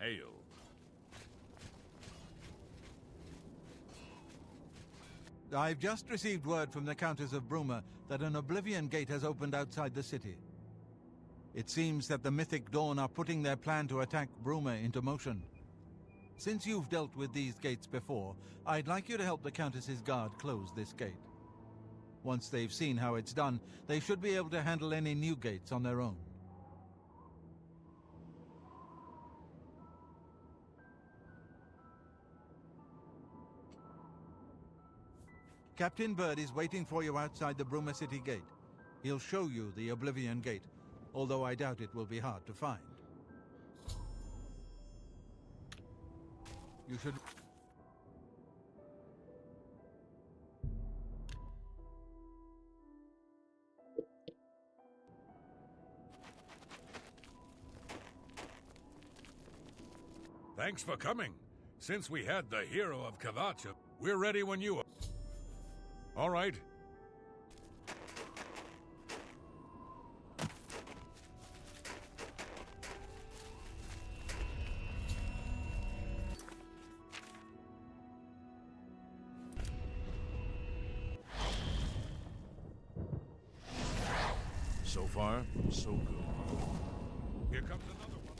Hail. I've just received word from the Countess of Bruma that an Oblivion gate has opened outside the city. It seems that the Mythic Dawn are putting their plan to attack Bruma into motion. Since you've dealt with these gates before, I'd like you to help the Countess's guard close this gate. Once they've seen how it's done, they should be able to handle any new gates on their own. Captain Bird is waiting for you outside the Bruma City gate. He'll show you the Oblivion gate, although I doubt it will be hard to find. You should... Thanks for coming. Since we had the hero of Kavacha, we're ready when you are. All right. So far, so good. Here comes another one.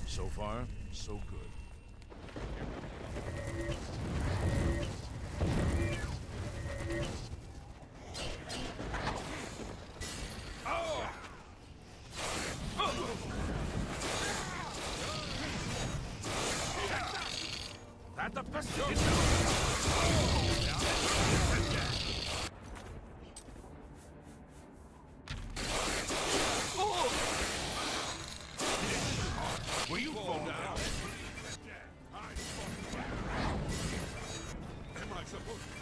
So far, so good. That the best Will you fall down? Am I supposed to?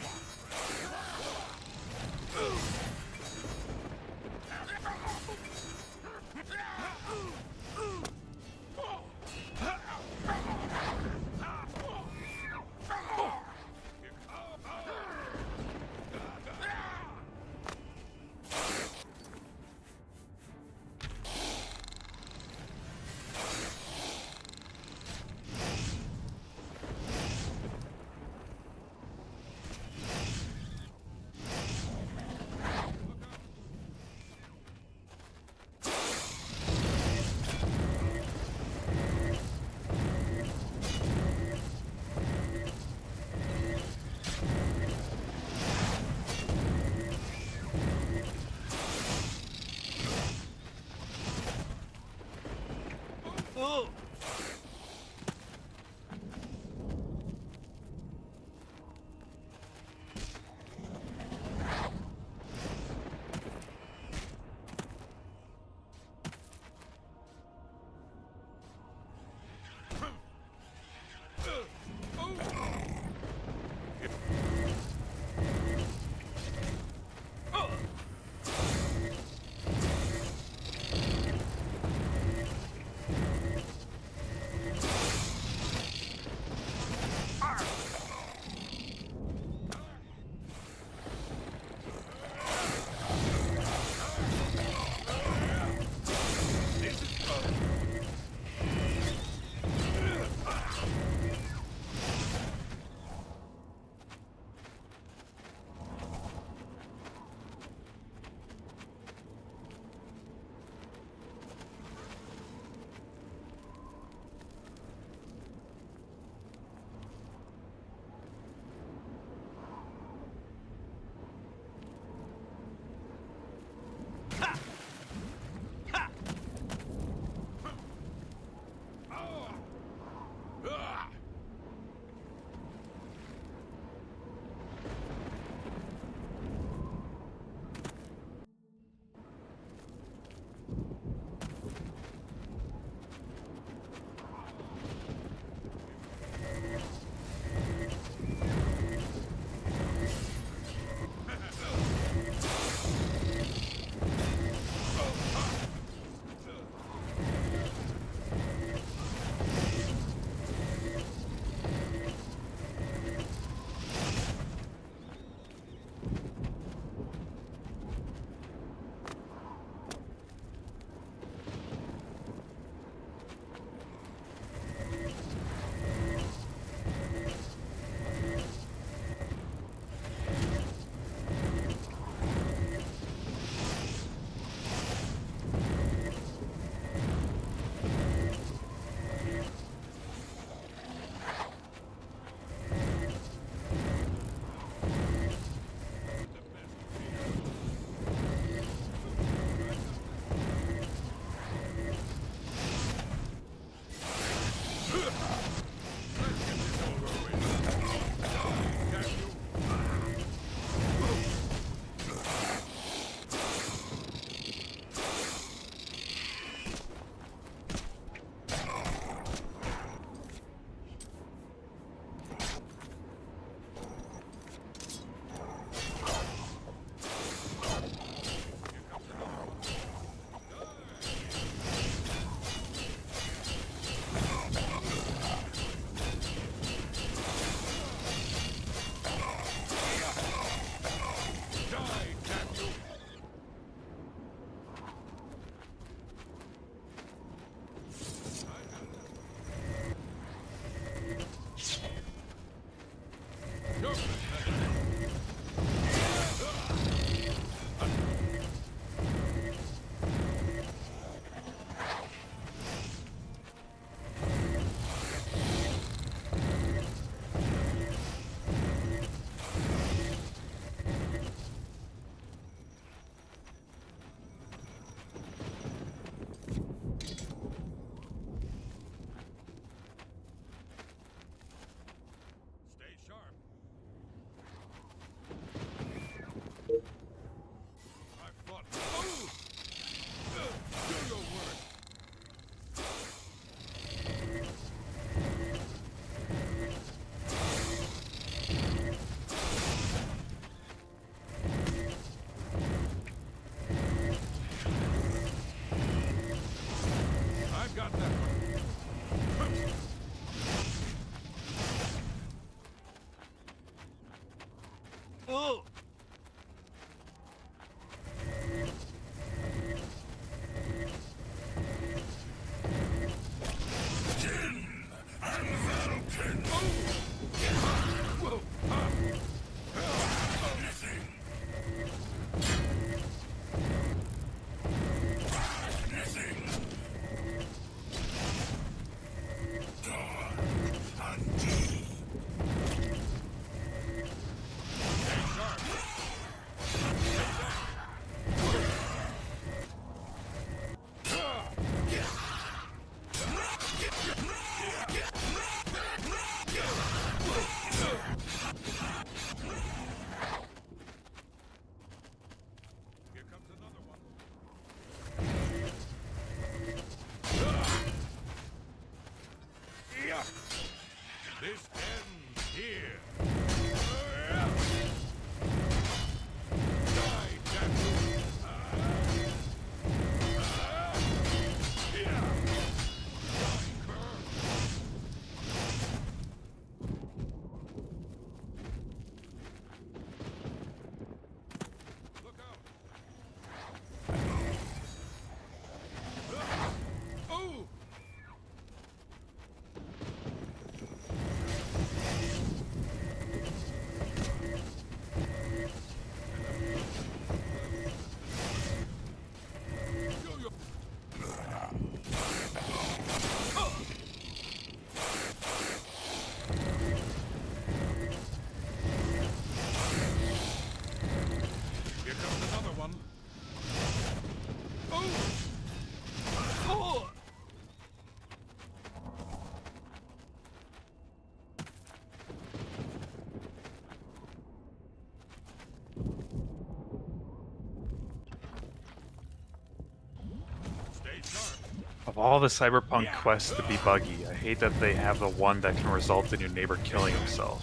Of all the Cyberpunk quests to be buggy, I hate that they have the one that can result in your neighbor killing himself.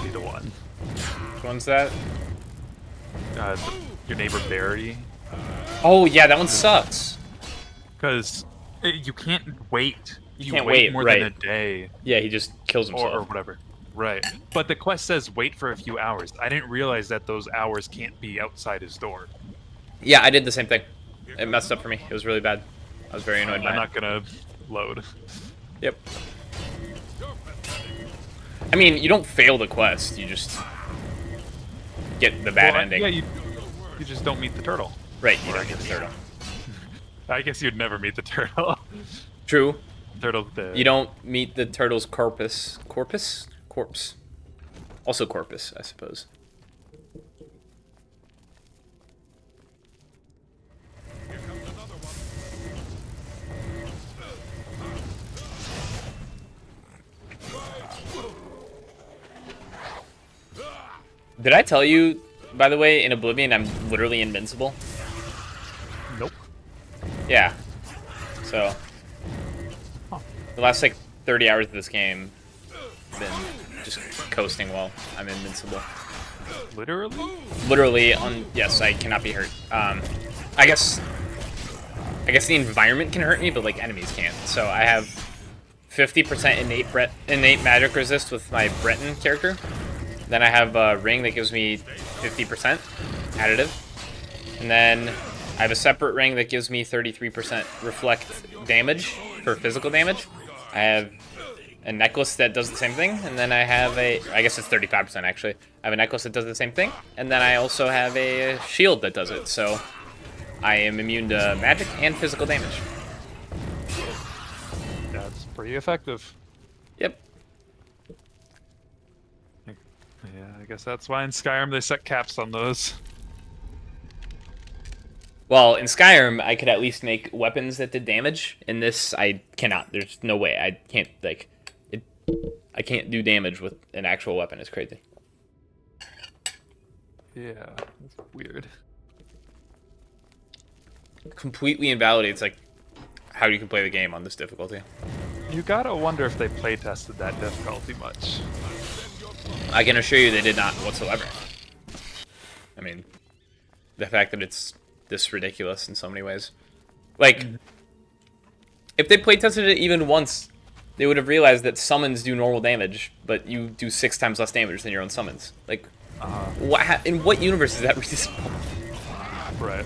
Be the one. Which one's that? Your neighbor Barry. Oh yeah, that one sucks. Because you can't wait. You can't wait more right. than a day. Yeah, he just kills himself. Or whatever. Right. But the quest says wait for a few hours. I didn't realize that those hours can't be outside his door. Yeah, I did the same thing. It messed up for me. It was really bad. I was very annoyed by it. I'm not gonna load. Yep. I mean, you don't fail the quest. You just get the bad ending. Yeah, you just don't meet the turtle. Right, you don't get the turtle. I guess you'd never meet the turtle. True. Turtle. You don't meet the turtle's corpus. Corpus? Corpse. Also corpus, I suppose. Did I tell you, by the way, in Oblivion, I'm literally invincible? Nope. Yeah. So, the last, like, 30 hours of this game, I've been just coasting well. I'm invincible. Literally? Literally, yes, I cannot be hurt. I guess the environment can hurt me, but, like, enemies can't. So, I have 50% innate magic resist with my Breton character. Then I have a ring that gives me 50% additive. And then I have a separate ring that gives me 33% reflect damage for physical damage. I have a necklace that does the same thing. And then I have I guess it's 35% actually. I have a necklace that does the same thing. And then I also have a shield that does it. So I am immune to magic and physical damage. That's pretty effective. Yep. Yeah, I guess that's why in Skyrim they set caps on those. Well, in Skyrim, I could at least make weapons that did damage. In this, I cannot. There's no way. I can't, like, I can't do damage with an actual weapon. It's crazy. Yeah, that's weird. Completely invalidates, like, how you can play the game on this difficulty. You gotta wonder if they play tested that difficulty much. I can assure you they did not whatsoever. I mean, the fact that it's this ridiculous in so many ways. Like, if they playtested it even once, they would have realized that summons do normal damage, but you do 6 times less damage than your own summons. Like, in what universe is that reasonable? Right.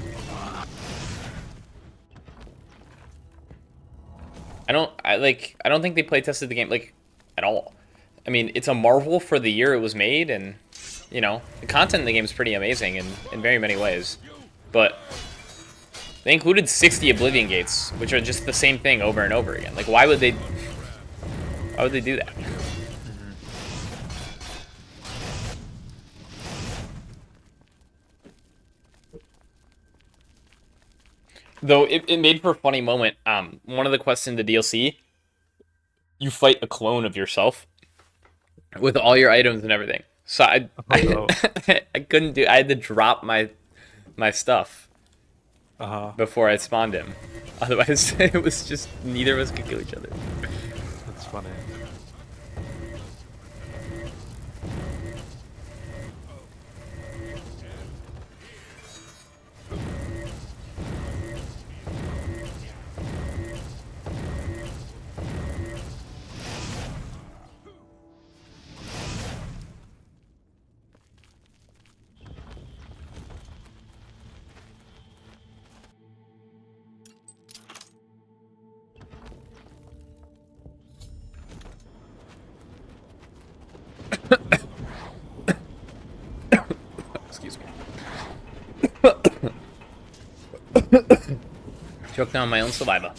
I don't think they playtested the game, like, at all. I mean, it's a marvel for the year it was made, and, you know, the content in the game is pretty amazing in very many ways. But they included 60 Oblivion gates, which are just the same thing over and over again. Like, why would they do that? Though it made for a funny moment. One of the quests in the DLC, you fight a clone of yourself with all your items and everything. So I couldn't do. I had to drop my stuff before I spawned him. Otherwise, it was just neither of us could kill each other. That's funny. Excuse me. Choke down my own saliva.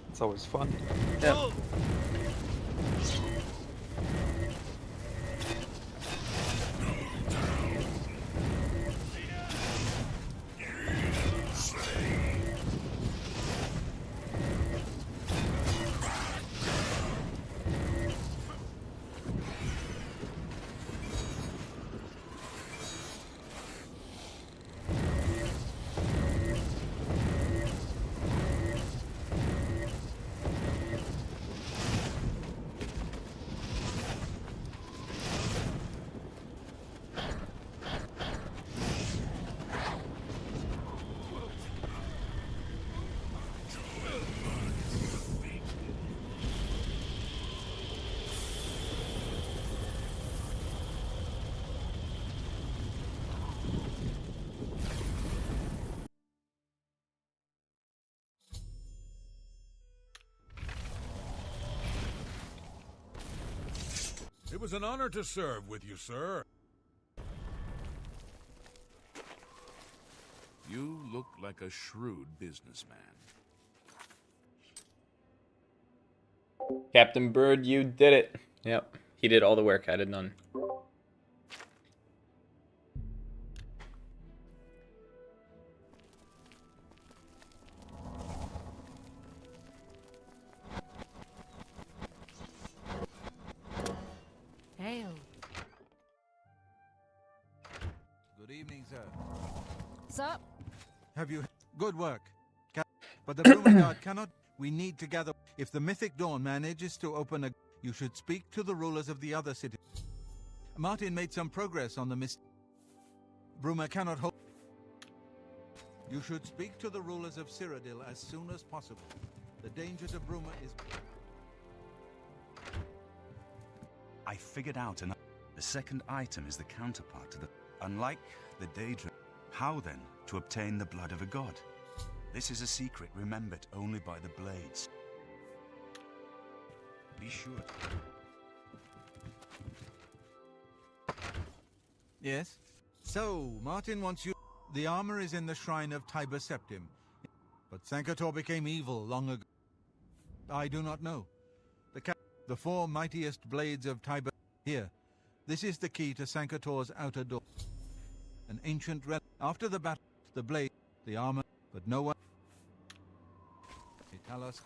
It's always fun. Yeah. was an honor to serve with you, sir. You look like a shrewd businessman. Captain Bird, you did it. Yep, he did all the work. I did none. Hail. Good evening, sir. Sir, Have you... Good work. But the Bruma Guard cannot... We need to gather... If the Mythic Dawn manages to open a... You should speak to the rulers of the other cities. Martin made some progress on the mist. Bruma cannot hold... You should speak to the rulers of Cyrodiil as soon as possible. The danger to Bruma is... I figured out the second item is the counterpart to the... Unlike the Daedra, how then to obtain the blood of a god? This is a secret remembered only by the Blades. Be sure to... Yes? So, Martin wants you... The armor is in the shrine of Tiber Septim. But Sankator became evil long ago. I do not know. The four mightiest blades of Tiber... Here. This is the key to Sankator's outer door. An ancient relic. After the battle, the blade, the armor, but no one... They tell us...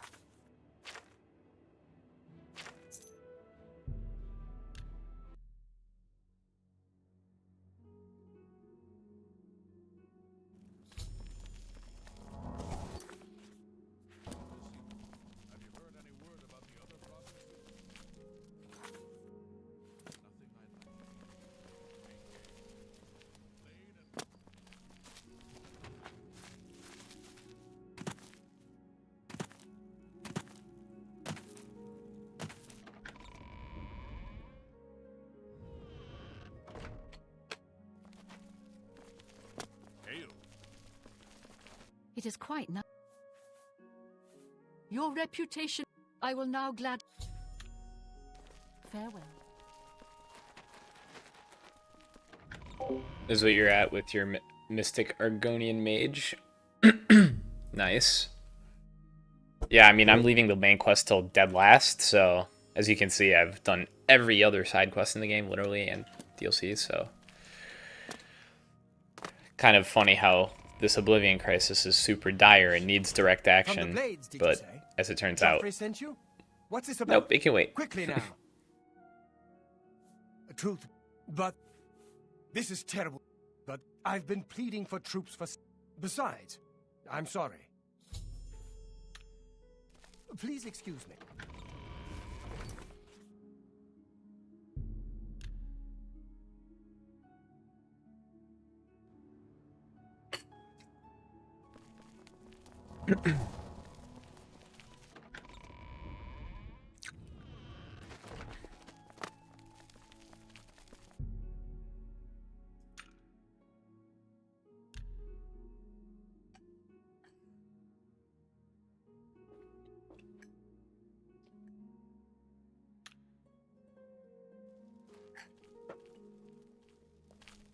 Have you heard any word about the other provinces? Nothing I like. Hail. it is quite nice. Your reputation, I will now glad... Farewell. This is what you're at with your Mystic Argonian Mage. Nice. Yeah, I mean, I'm leaving the main quest till dead last, so as you can see, I've done every other side quest in the game, literally, and DLC, so... Kind of funny how this Oblivion crisis is super dire and needs direct action, Blades, did you but say? as it turns out... Joffrey sent you? What's this about? Nope, it can wait. Quickly now. Truth, but this is terrible. But I've been pleading for troops for... Besides, I'm sorry. Please excuse me.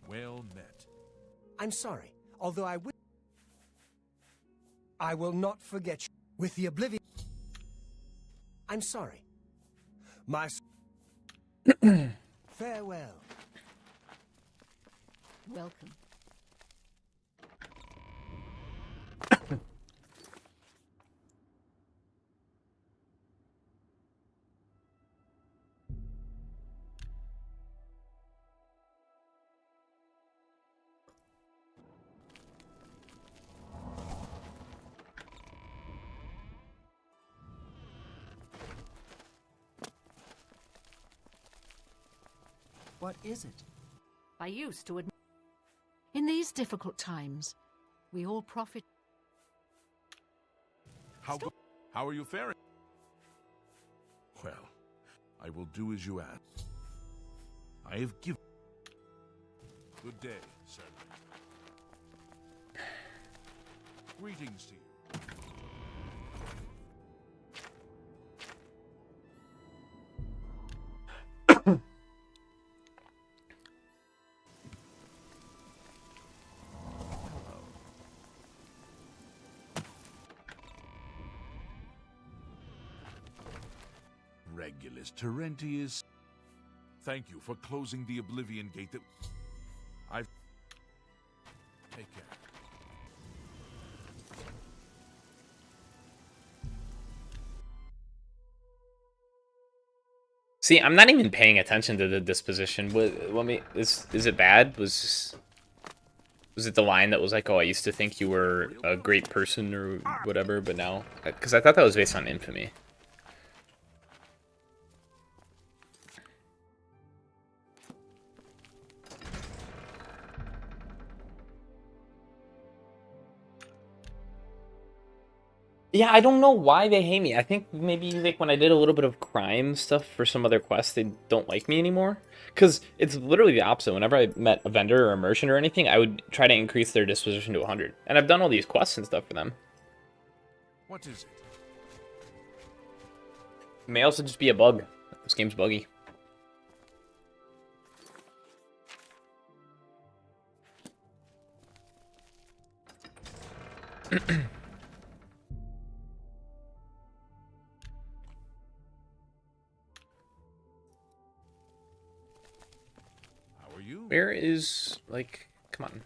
Well met. I'm sorry, although I will not forget you. With the Oblivion... I'm sorry. My... Farewell. Welcome. What is it? I used to admit... In these difficult times, we all profit... How are you faring? Well, I will do as you ask. I have given... Good day, sir. Greetings to you. Regulus, Terentius. Thank you for closing the Oblivion gate that I've... Take care. See, I'm not even paying attention to the disposition. Is it bad? Was it the line that was like, "Oh, I used to think you were a great person" or whatever, but now, because I thought that was based on infamy. Yeah, I don't know why they hate me. I think maybe like when I did a little bit of crime stuff for some other quests, they don't like me anymore. Because it's literally the opposite. Whenever I met a vendor or a merchant or anything, I would try to increase their disposition to 100. And I've done all these quests and stuff for them. What is it? It may also just be a bug. This game's buggy. Where is, like, come on.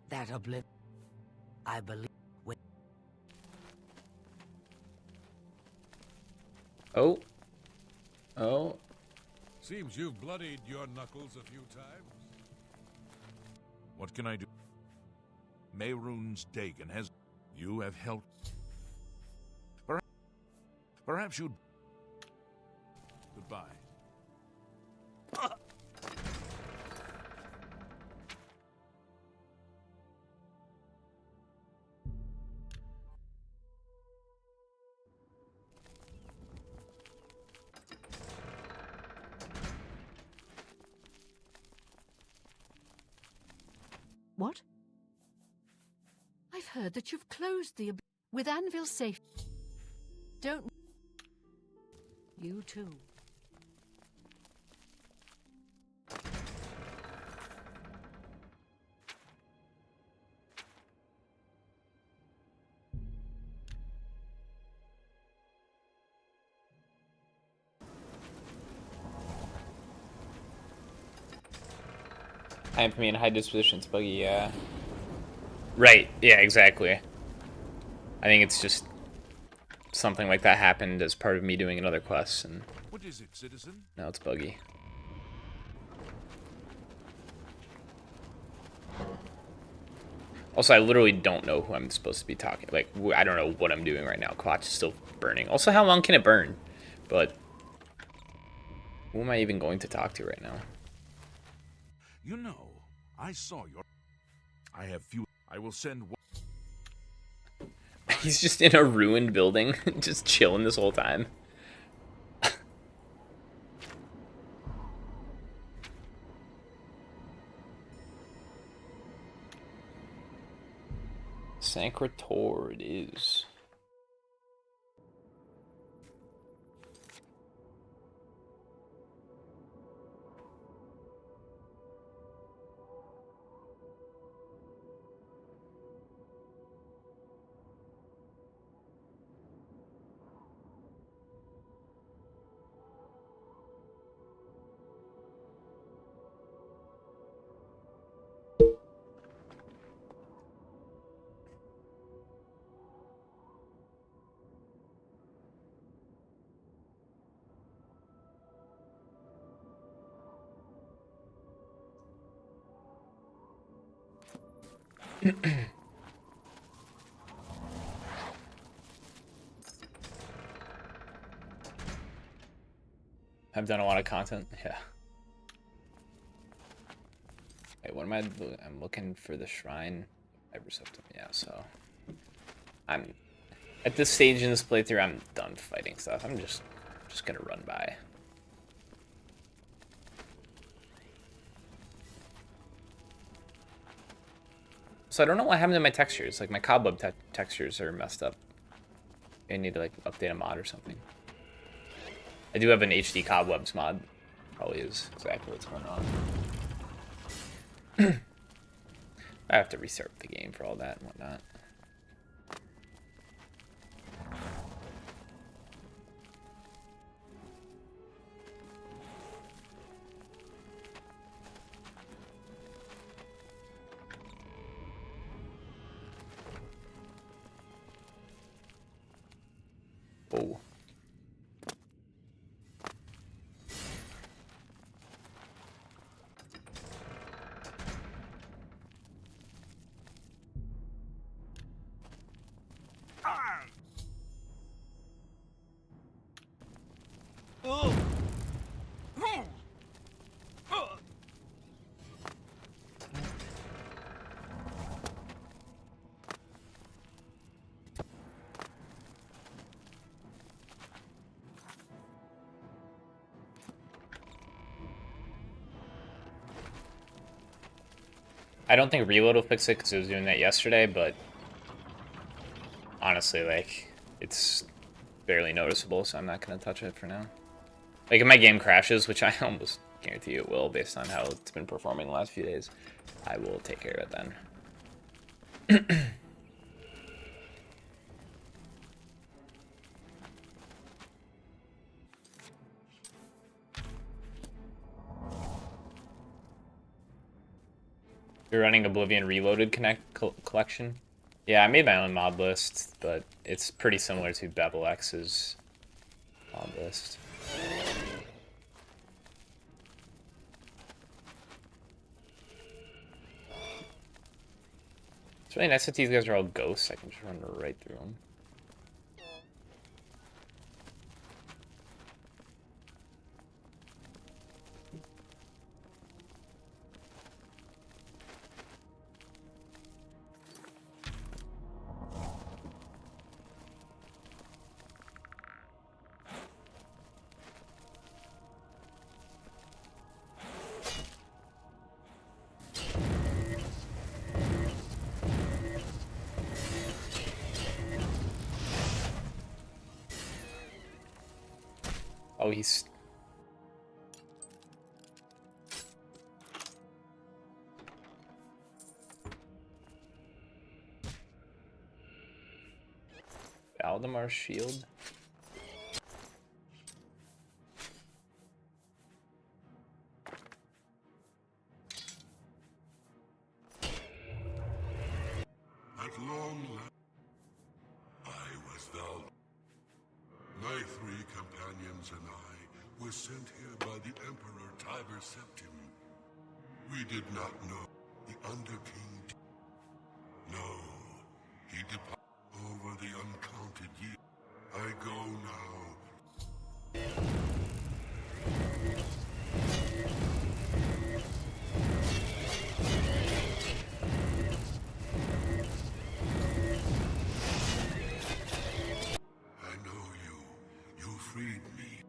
That Oblivion, I believe. Oh. Oh. Seems you've bloodied your knuckles a few times. What can I do? Mehrunes Dagon has... You have helped... Perhaps you'd... Goodbye. What? I've heard that you've closed the... With Anvil safe... Don't... You too. High infamy and high disposition. It's buggy, yeah. Right, yeah, exactly. I think it's just something like that happened as part of me doing another quest, and what is it, citizen? Now it's buggy. Also, I literally don't know who I'm supposed to be talking. Like, I don't know what I'm doing right now. Quatch is still burning. Also, how long can it burn? But who am I even going to talk to right now? You know, I saw your... I have few... I will send... He's just in a ruined building, just chilling this whole time. Sancrator it is. I've done a lot of content, yeah. Wait, what am I? I'm looking for the shrine. Yeah, so I'm at this stage in this playthrough. I'm done fighting stuff. I'm just gonna run by. So I don't know what happened to my textures. Like my cobweb textures are messed up. I need to like update a mod or something. I do have an HD cobwebs mod. Probably is exactly what's going on. I have to restart the game for all that and whatnot. Oh. I don't think reload will fix it because it was doing that yesterday, but honestly, like, it's barely noticeable, so I'm not going to touch it for now. Like, if my game crashes, which I almost guarantee it will based on how it's been performing the last few days, I will take care of it then. You're running Oblivion Reloaded collection? Yeah, I made my own mod list, but it's pretty similar to Babel X's mod list. It's really nice that these guys are all ghosts. I can just run right through them. Oh, he's... Valdemar's shield? At long last, I was Val. My 3 companions and I were sent here by the Emperor Tiber Septim. We did not know the Underking. No, he departed over the uncounted years. I go now. I know you. You freed me.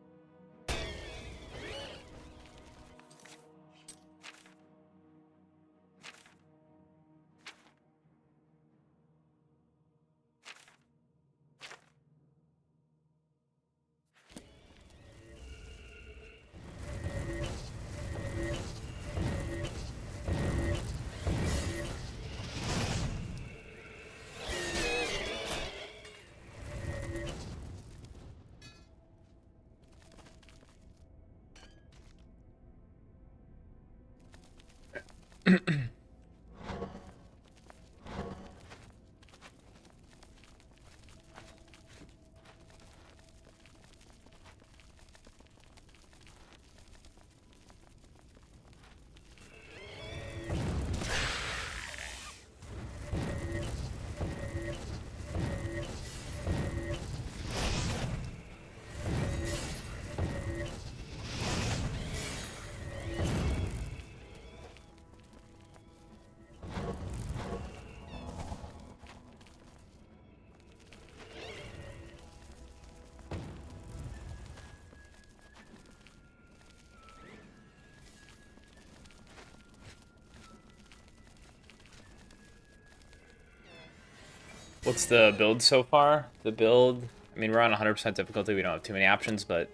What's the build so far? The build, I mean, we're on 100% difficulty. We don't have too many options, but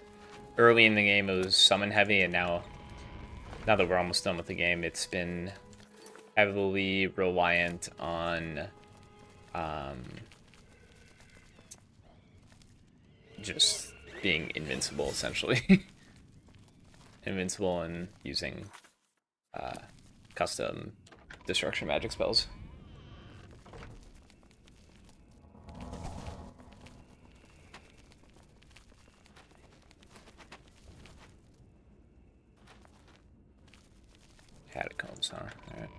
early in the game it was summon heavy, and now that we're almost done with the game, it's been heavily reliant on just being invincible, essentially. Invincible and using custom destruction magic spells. Catacombs, huh? Alright.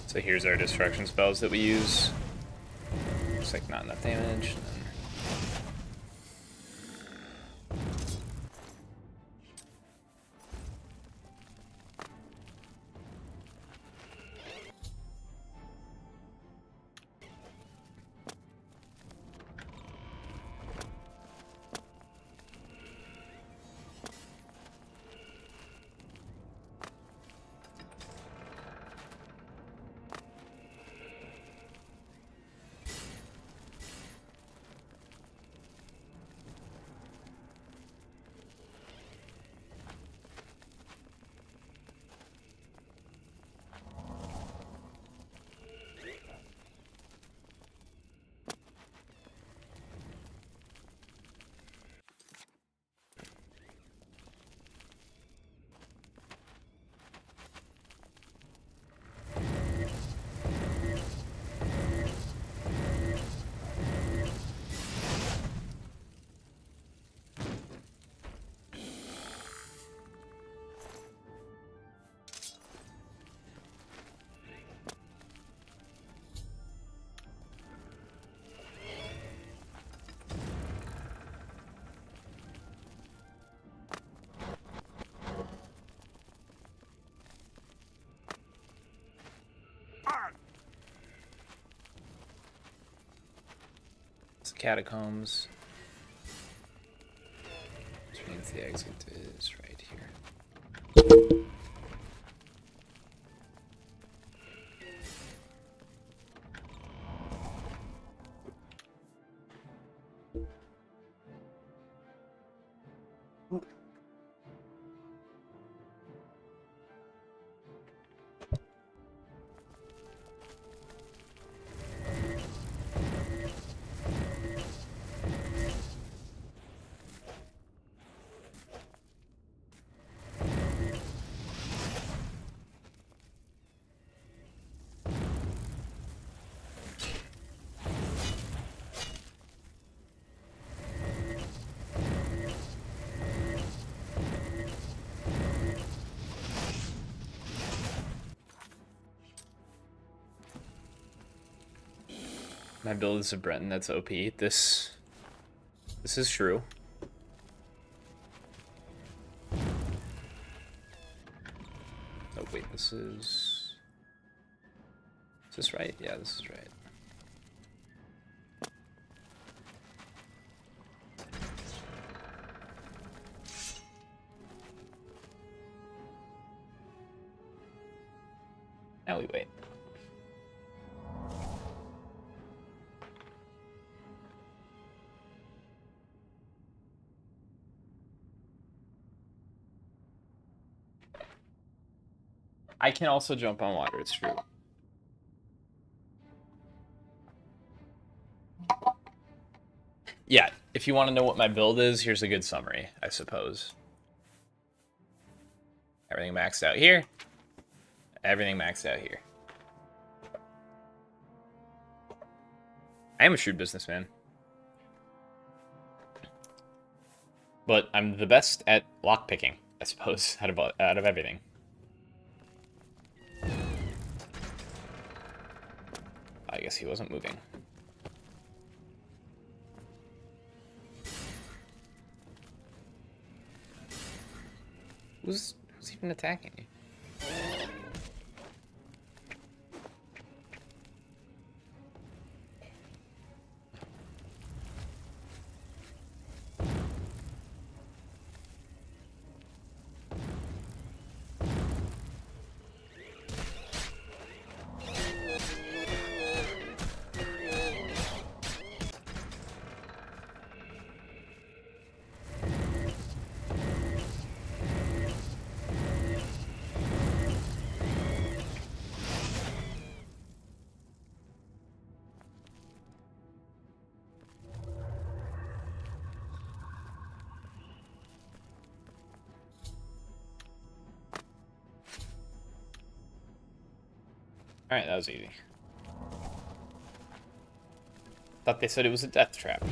So here's our destruction spells that we use. Looks like not enough damage. Catacombs, which means the exit is right here. My build is a Breton, that's OP. This is true. Oh wait, is this right? Yeah, this is right. Now we wait. I can also jump on water, it's true. Yeah, if you want to know what my build is, here's a good summary, I suppose. Everything maxed out here. Everything maxed out here. I am a shrewd businessman. But I'm the best at lockpicking, I suppose, out of everything. I guess he wasn't moving. Who's even attacking me? Alright, that was easy. Thought they said it was a death trap.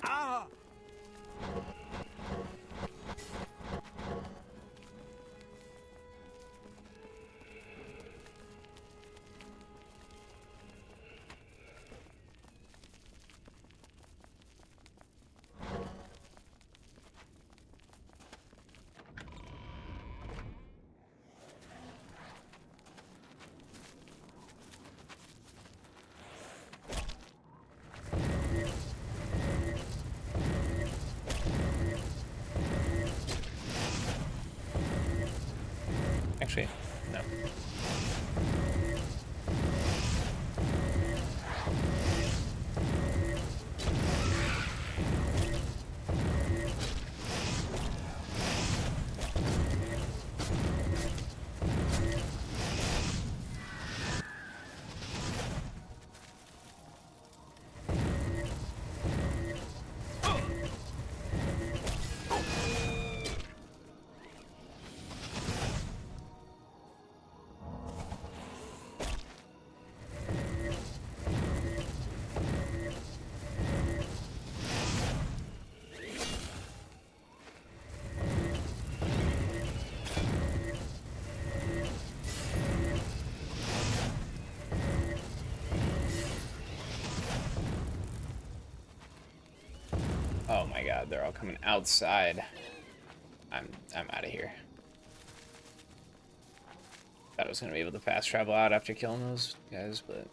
Ah! Actually, no. Oh my god, they're all coming outside. I'm out of here. Thought I was gonna be able to fast travel out after killing those guys, but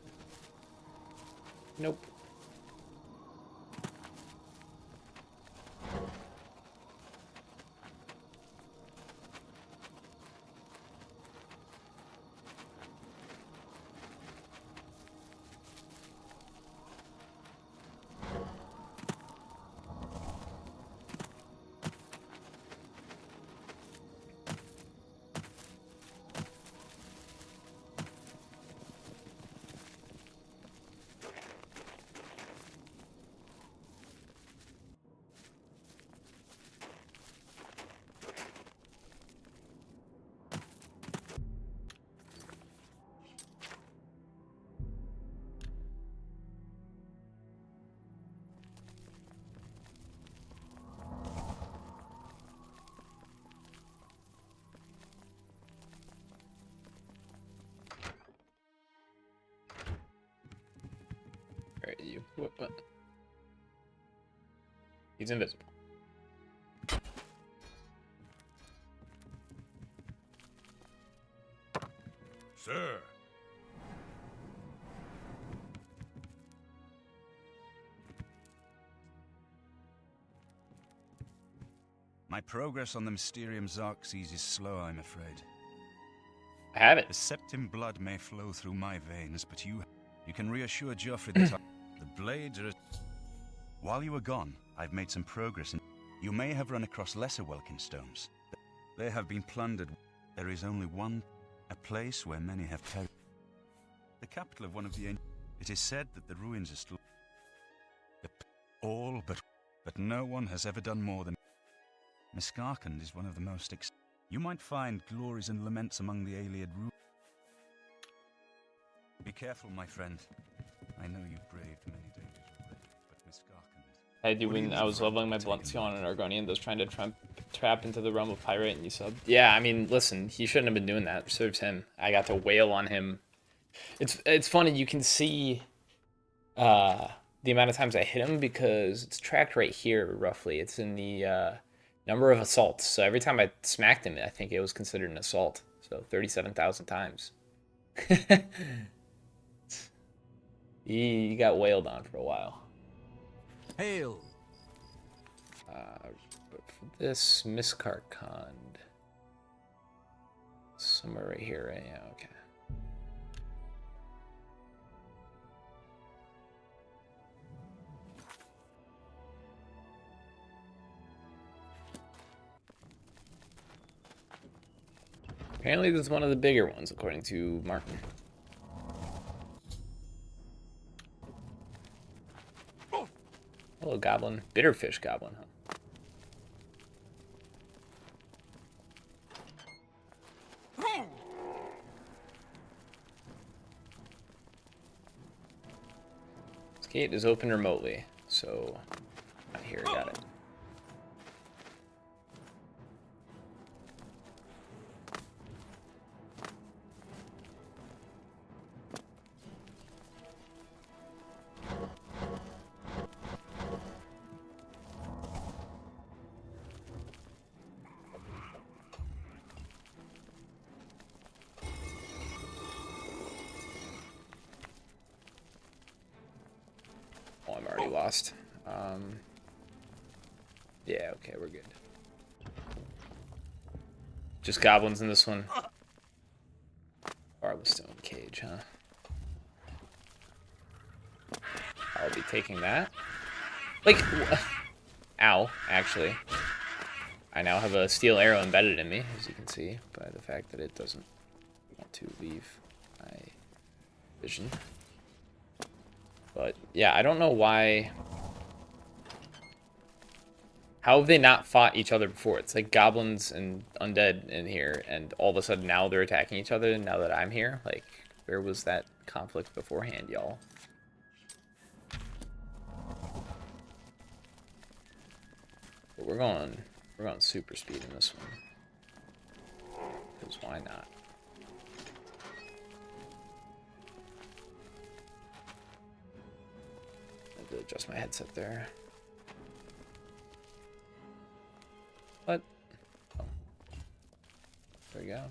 nope. Where are you? What? He's invisible. Sir. My progress on the Mysterium Xerxes is slow, I'm afraid. I have it. The Septim blood may flow through my veins, but you can reassure Geoffrey that the blades are... While you were gone, I've made some progress, and you may have run across lesser Welkin stones. They have been plundered. There is only one, a place where many have perished. The capital of one of the ancient... It is said that the ruins are still... All but no one has ever done more than... Miskarkand is one of the most... You might find glories and laments among the Ayleid ruins. Be careful, my friend. I know you've braved many dangers already, but Miskarkand... I do when I was leveling my Bluntsion and Argonian, those trying to trap into the realm of Pirate, and you subbed. Yeah, I mean, listen, he shouldn't have been doing that. It serves him. I got to wail on him. It's funny, you can see the amount of times I hit him because it's tracked right here, roughly. It's in the number of assaults. So every time I smacked him, I think it was considered an assault. So 37,000 times. He got wailed on for a while. Hail! But for this, Miskarkand. Somewhere right here, right? Yeah, okay. Apparently this is one of the bigger ones, according to Martin. goblin. Bitterfish goblin, huh? This gate is open remotely, so not here, got it. Oh, I'm already lost. Yeah, okay, we're good. Just goblins in this one. Barley stone cage, huh? I'll be taking that. Like, ow, actually. I now have a steel arrow embedded in me, as you can see, by the fact that it doesn't want to leave my vision. But, yeah, I don't know why... How have they not fought each other before? It's like goblins and undead in here, and all of a sudden now they're attacking each other now that I'm here? Like, where was that conflict beforehand, y'all? But we're going super speed in this one. Because why not? I had to adjust my headset there. What? Oh. There we go.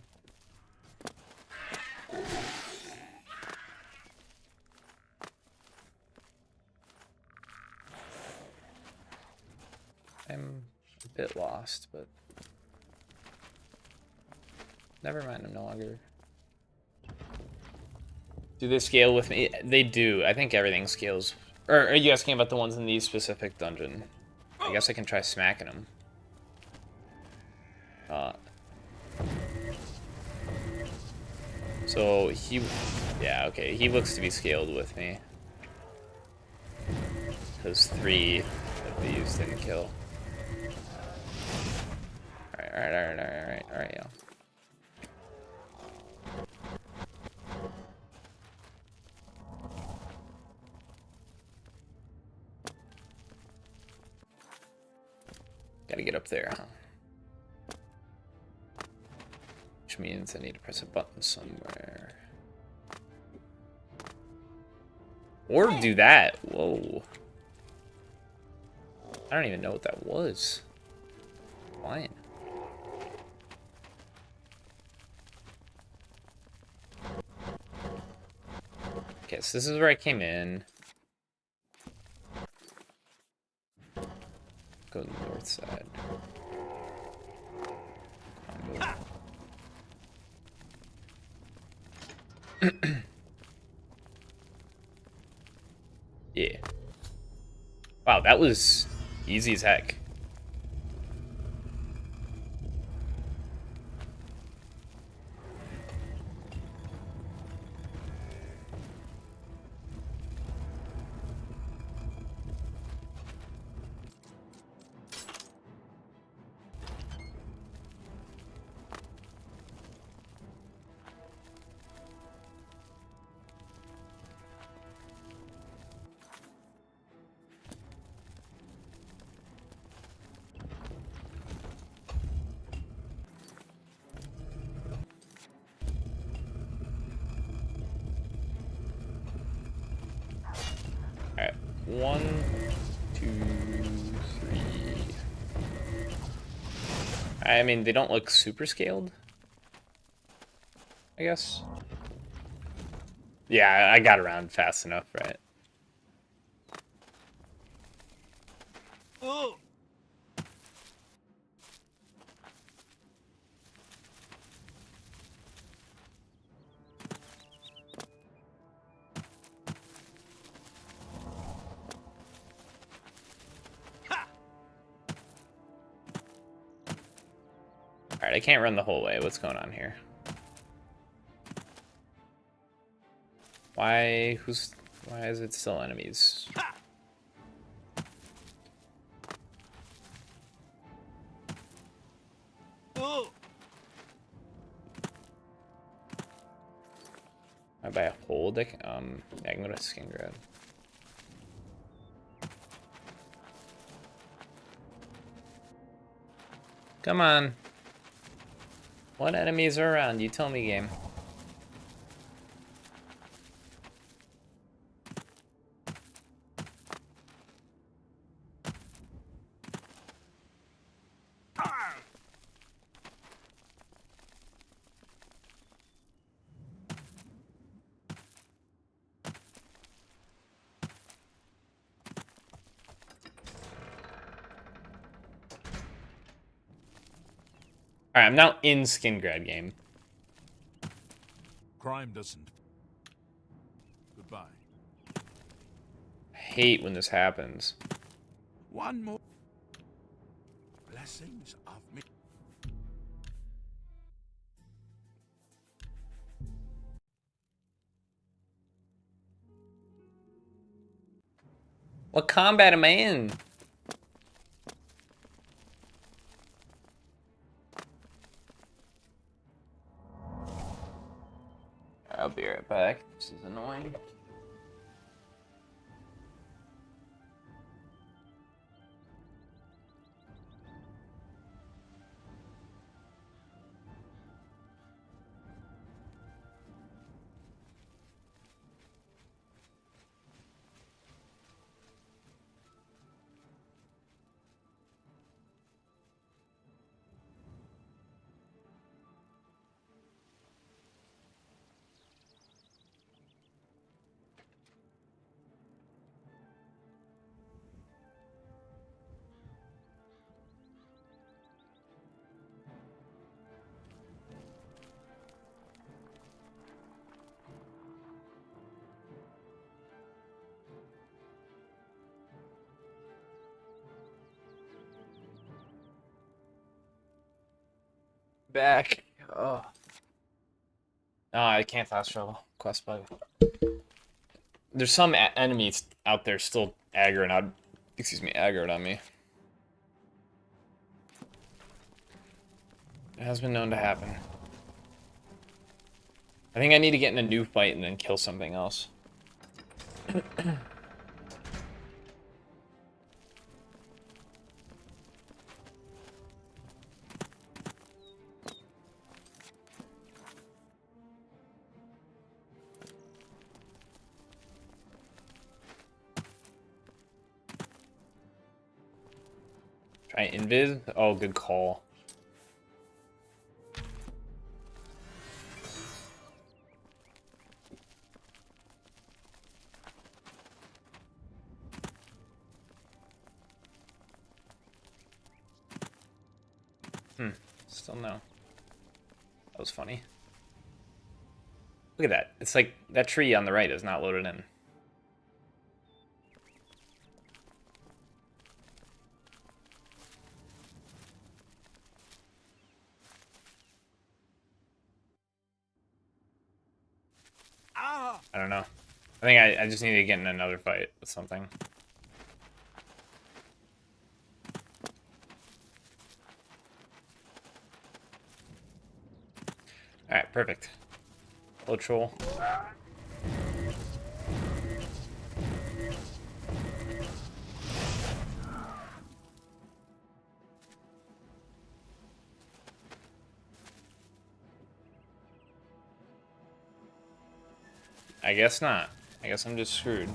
I'm a bit lost, but never mind, I'm no longer... Do they scale with me? They do. I think everything scales. Or are you asking about the ones in these specific dungeon? I guess I can try smacking them. So he... Yeah, okay, he looks to be scaled with me. Because 3 of these didn't kill. Alright, yeah. Gotta get up there, huh? Which means I need to press a button somewhere. Or do that. Whoa. I don't even know what that was. Lion. Okay, so this is where I came in. Go to the north side. Yeah. Wow, that was easy as heck. Alright, 1, 2, 3. I mean, they don't look super scaled, I guess. Yeah, I got around fast enough, right? Oh. Alright, I can't run the whole way. What's going on here? Why is it still enemies? I buy a whole deck? Yeah, I can go to Skin Grab. Come on. What enemies are around? You tell me, game. Alright, I'm now in Skin Grab game. Crime doesn't. Goodbye. I hate when this happens. One more. Blessings of me. What combat am I in? I'll be right back. This is annoying. Back. Oh. No, I can't fast travel. Quest bug. There's some enemies out there still aggroed on me. It has been known to happen. I think I need to get in a new fight and then kill something else. Try invis? Oh, good call. Still no. That was funny. Look at that. It's like that tree on the right is not loaded in. I don't know. I think I just need to get in another fight with something. Alright, perfect. Low troll. I guess not. I guess I'm just screwed.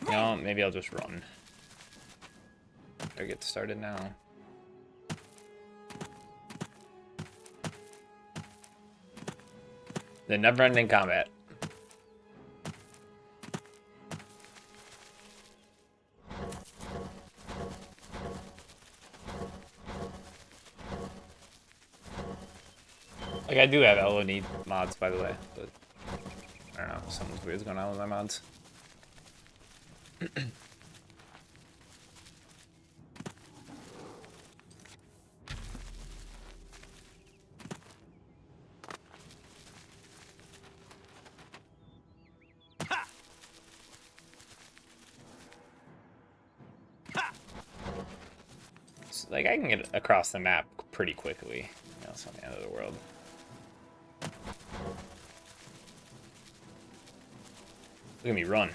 No, maybe I'll just run. Better get started now. The never-ending combat. Like, I do have LOD mods, by the way, but I don't know, something's weird's going on with my mods. like I can get across the map pretty quickly. You know, it's not the end of the world. Look at me run.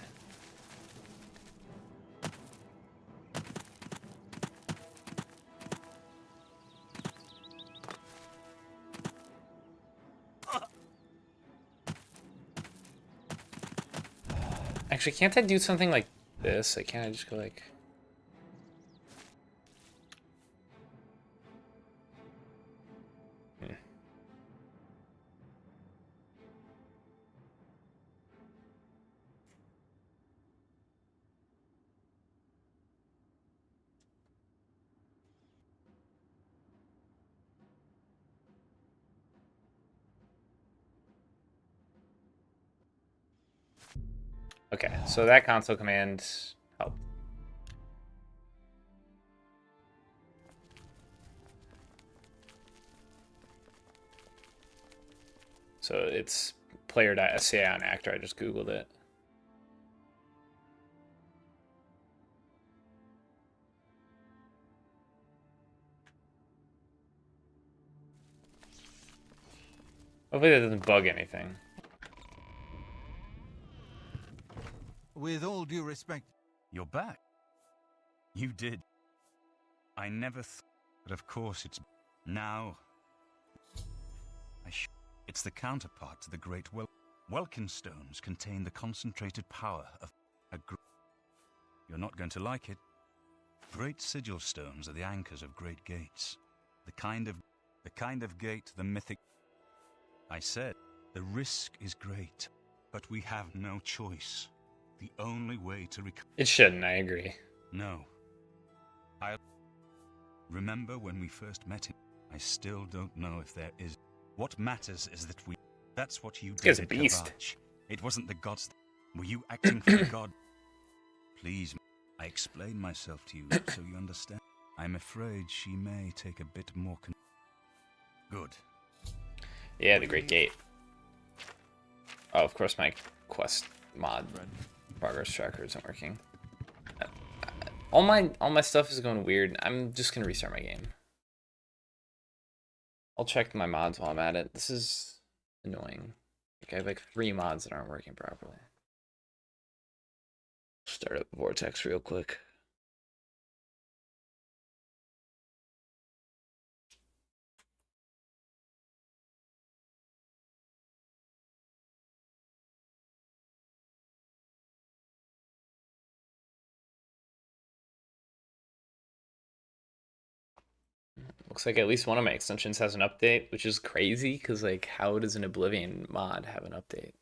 Actually, can't I do something like this? Like, can't I just go like... Okay, so that console command helped. So it's player.sci on actor. I just googled it. Hopefully that doesn't bug anything. With all due respect... You're back. You did. I never but of course it's... Now... It's the counterpart to the great Welkin stones contain the concentrated power of a You're not going to like it. Great sigil stones are the anchors of great gates. The kind of gate the mythic... I said, the risk is great, but we have no choice. The only way to It shouldn't, I agree. No. I remember when we first met him. I still don't know if there is. What matters is that we... That's what you did at Kavach. It wasn't the gods. Were you acting for the god? Please, I explain myself to you so you understand. I'm afraid she may take a bit more Good. Yeah, the Great Gate. Oh, of course my quest mod progress tracker isn't working. All my stuff is going weird. I'm just gonna restart my game. I'll check my mods while I'm at it. This is annoying. Like I have like 3 mods that aren't working properly. Start up Vortex real quick. Looks like at least one of my extensions has an update, which is crazy because like how does an Oblivion mod have an update?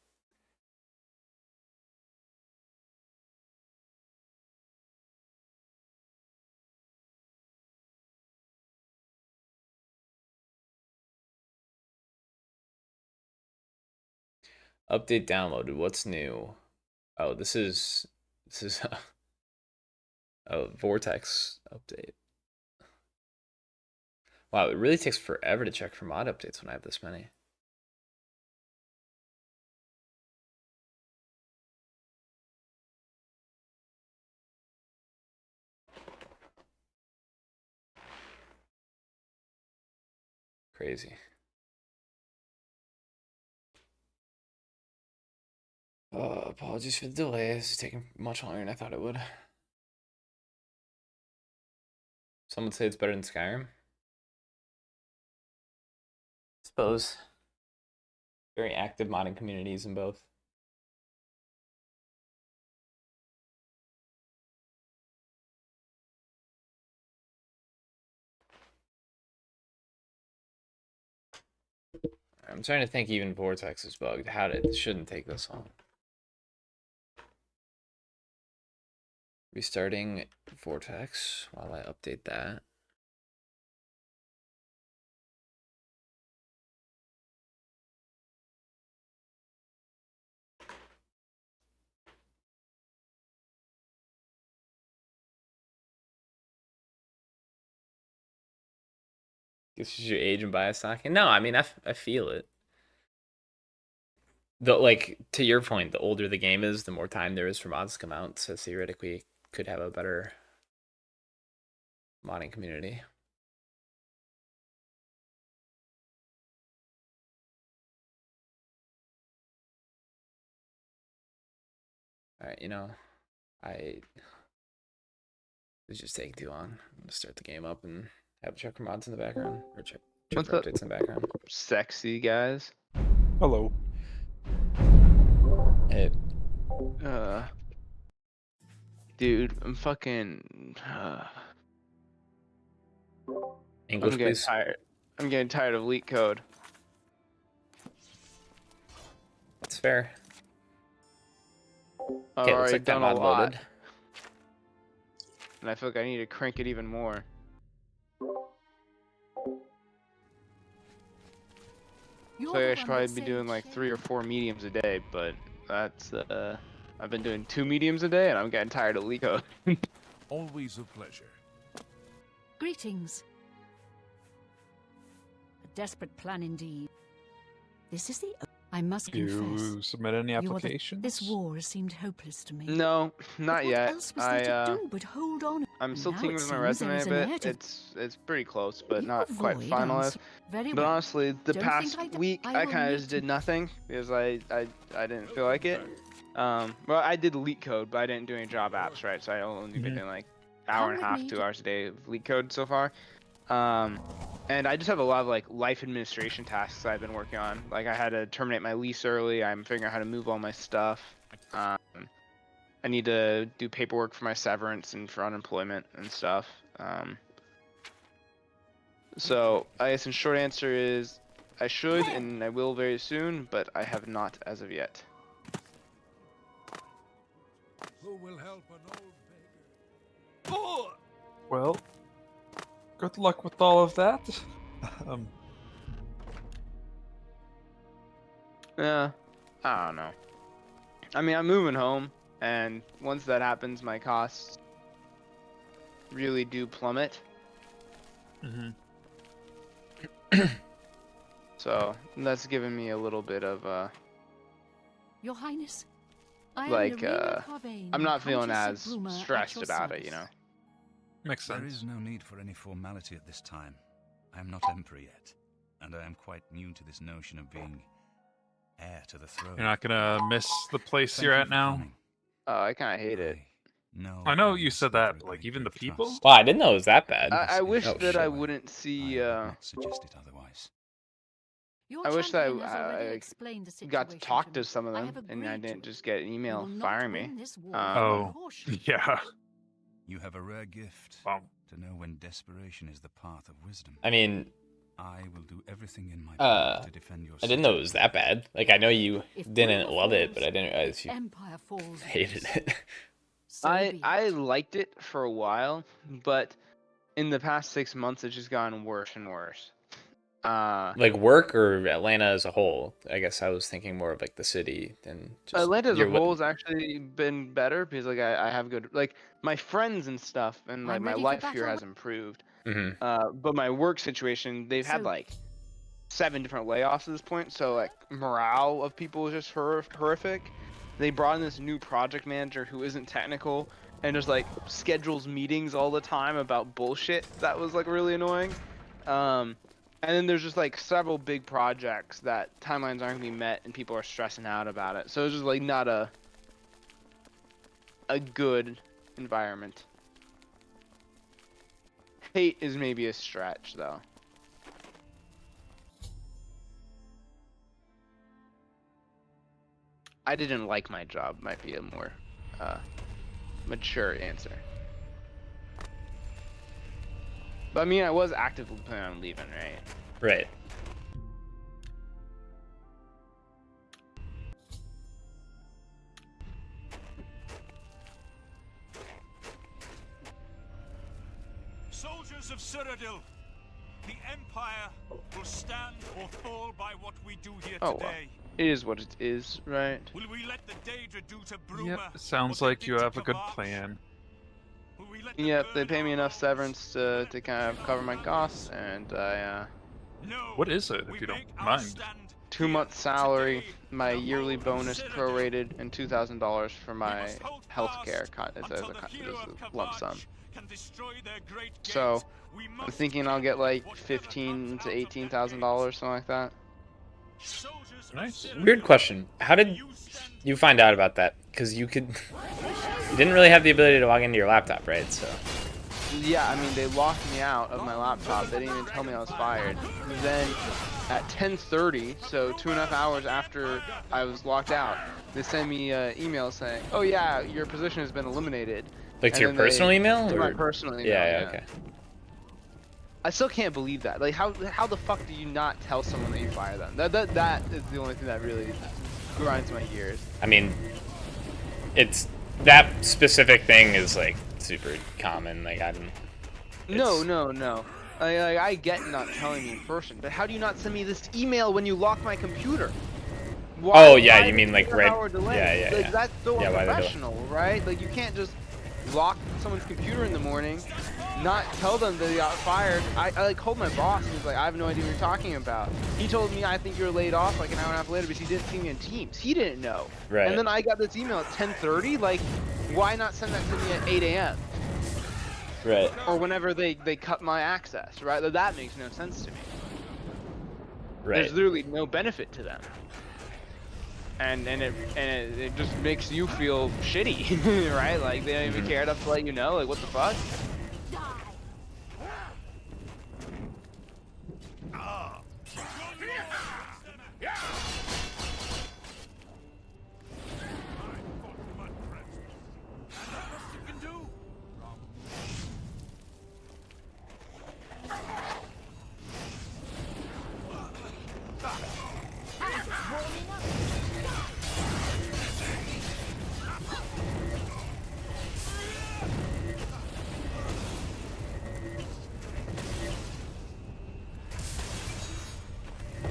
Update downloaded. What's new? Oh, this is a Vortex update. Wow, it really takes forever to check for mod updates when I have this many. Crazy. Apologies for the delay. This is taking much longer than I thought it would. Some would say it's better than Skyrim. Suppose. Very active modding communities in both. I'm trying to think even Vortex is bugged. It shouldn't take this long. Restarting Vortex while I update that. This is your age and bias talking. No, I mean I feel it. Like to your point, the older the game is, the more time there is for mods to come out. So theoretically, could have a better modding community. Alright, you know, it just take too long. I'm gonna start the game up and have check for mods in the background. Or check What's for up? updates in the background. Sexy guys. Hello. Hey, Dude, I'm fucking. English, I'm getting please. tired. I'm getting tired of leak code. That's fair. I've Okay, looks already like that done a mod lot, loaded. and I feel like I need to crank it even more. You're So the I one should that probably be saved doing like Shay. 3 or 4 mediums a day, but that's I've been doing 2 mediums a day, and I'm getting tired of leak code. Always a pleasure. Greetings. A desperate plan indeed. This is the... I must confess. You submit any you are the- applications? This war has seemed hopeless to me. No, But not what yet. else was there to do but hold on? I'm still Now tinkering it with my seems there resume is a an bit. air to- It's pretty close, but You not quite avoid finalized. answer- Very But well. honestly, the Don't past think week I I will kind of need just to- did nothing because I didn't feel like it. Well, I did leak code, but I didn't do any job apps, right? So I only been doing like hour and a Come with half, me 2 to- hours a day of leak code so far. And I just have a lot of like life administration tasks I've been working on. Like I had to terminate my lease early. I'm figuring out how to move all my stuff. I need to do paperwork for my severance and for unemployment and stuff. So I guess in short answer is I should and I will very soon, but I have not as of yet. Who will help an old beggar? Well, good luck with all of that. Yeah, I don't know. I mean, I'm moving home, and once that happens, my costs really do plummet. So that's given me a little bit of Your Highness, I like, am Lorena Carvane, I'm not feeling Countess of as Bruma, at stressed your about it, you know. service. Makes There sense. is no need for any formality at this time. I am not emperor yet, and I am quite new to this notion of being heir to the throne. You're not gonna miss the place Thank you're you at for now? coming. Oh, I kind of hate it. No, I know am you said asking that, for a but like great even the deal of people? trust. Wow, I didn't know it was that bad. I wish Oh, that I shit. wouldn't see. I would not suggest it otherwise. Your I wish that champion has already I explained the got to situation talk to me. some of I them, have and I agreed didn't to it. just get an We email will not firing me. win this war Oh. for caution. Yeah. You have a rare gift Wow. to know when desperation is the path of wisdom. I mean, I will do everything in my power to defend your I didn't know it was that bad. Like, I know you If didn't Bruma love it, falls, but I didn't realize you Empire falls. hated it. So be I it. liked it for a while, but in the past 6 months, it's just gotten worse and worse. Like, work or Atlanta as a whole? I guess I was thinking more of, like, the city than just... Atlanta as a your- whole has actually been better because like I have good like my friends and stuff and like I'm my ready for life here battle. has improved. Mhm. But my work situation, they've had So- like 7 different layoffs at this point, so like morale of people is just horrific. They brought in this new project manager who isn't technical and just like schedules meetings all the time about bullshit. That was like really annoying. And then there's just like several big projects that timelines aren't gonna be met and people are stressing out about it. So it's just like not a good environment. Hate is maybe a stretch though. I didn't like my job might be a more mature answer. But I mean, I was actively planning on leaving, right? Right. Soldiers of Cyrodiil, the Empire will stand or fall by what we do here Oh, well. today. It is what it is, right? Will we let the Daedra do to Bruma? Yep, sounds what they like did you to have a good Kavach? plan. Will we let them Yep, they burn pay me our enough homes? severance to kind of cover my costs, and I No, What is it, if we you don't make our mind? stand 2 months here salary, today my in the yearly hall of bonus Cyrodiil. prorated, and $2,000 for We my must hold health fast care as until a the hero of lump Kavach sum. can destroy their great So, gates. We I'm must thinking I'll kill get like whatever $15,000 comes to out of their $18,000, gates. something like that. Soldiers of Nice. Cyrodiil, Weird question. How did you stand you find out about that? because you could. You didn't really have the ability to log into your laptop, right? So. Yeah, I mean, they locked me out of my laptop. They didn't even tell me I was fired. Then at 10:30, so 2.5 hours after I was locked out, they sent me an email saying, "Oh yeah, your position has been eliminated." Like to your personal email? To or? my personal email. Yeah, okay. I still can't believe that. Like, how the fuck do you not tell someone that you fire them? That is the only thing that really grinds my gears. I mean, it's that specific thing is like super common. Like I don't. No. I get not telling me in person, but how do you not send me this email when you lock my computer? Why, oh yeah, you mean like right? Yeah. Like, that's so yeah, unprofessional, right? Like you can't just lock someone's computer in the morning, not tell them that they got fired. I like called my boss and he's like, I have no idea what you're talking about. He told me I think you're laid off like an hour and a half later because he didn't see me in Teams. He didn't know. Right. And then I got this email at 10:30. Like, why not send that to me at 8 a.m.? Right. Or whenever they cut my access, right? That makes no sense to me. Right. There's literally no benefit to them. And it just makes you feel shitty, right? Like they don't even care enough to let you know. Like what the fuck?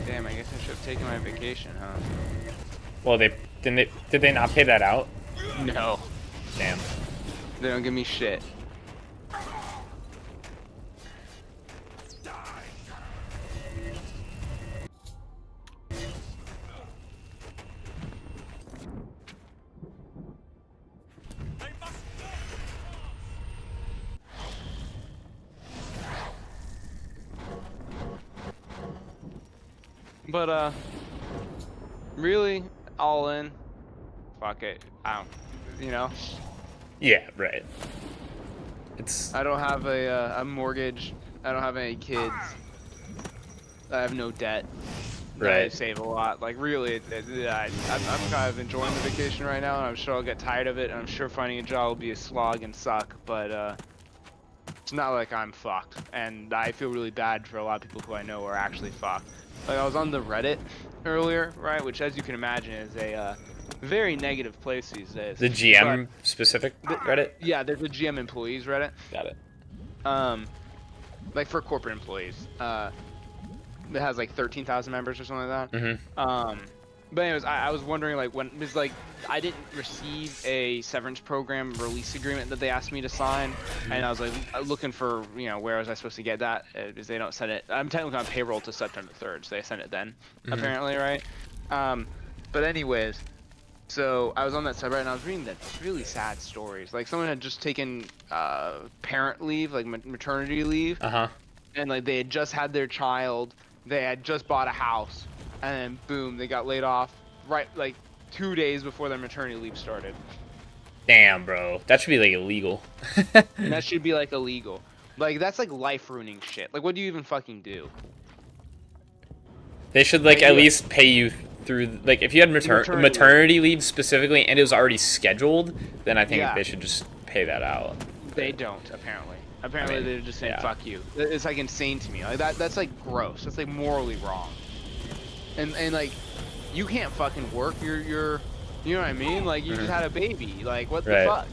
Damn, I guess I should have taken my vacation, huh? Well, did they not pay that out? No. Damn. They don't give me shit. But really, all in. Fuck it. I don't, you know. Yeah, right. I don't have a mortgage. I don't have any kids. I have no debt. Right. I save a lot. Like really, I'm kind of enjoying the vacation right now, and I'm sure I'll get tired of it. And I'm sure finding a job will be a slog and suck. But it's not like I'm fucked, and I feel really bad for a lot of people who I know are actually fucked. Like I was on the Reddit earlier, right? Which, as you can imagine, is a very negative place these days. The GM specific Reddit? Yeah, there's a GM employees Reddit. Got it. Like for corporate employees. It has like 13,000 members or something like that. Mm-hmm. But anyways, I was wondering like when because like I didn't receive a severance program release agreement that they asked me to sign, and I was like looking for where was I supposed to get that because they don't send it. I'm technically on payroll to September 3rd, so they send it then apparently, right? But anyways, so I was on that subreddit and I was reading the really sad stories. Like someone had just taken parent leave, like maternity leave, and like they had just had their child, they had just bought a house. And then boom, they got laid off right like 2 days before their maternity leave started. Damn, bro, that should be like illegal. And that should be like illegal. Like that's like life ruining shit. Like what do you even fucking do? They should like at least pay you through like if you had maternity leave specifically and it was already scheduled, then I think they should just pay that out. They don't apparently. Apparently they're just saying fuck you. It's like insane to me. Like that's like gross. That's like morally wrong. And like, you can't fucking work. You're, you know what I mean? Like, you just had a baby. Like, what the fuck?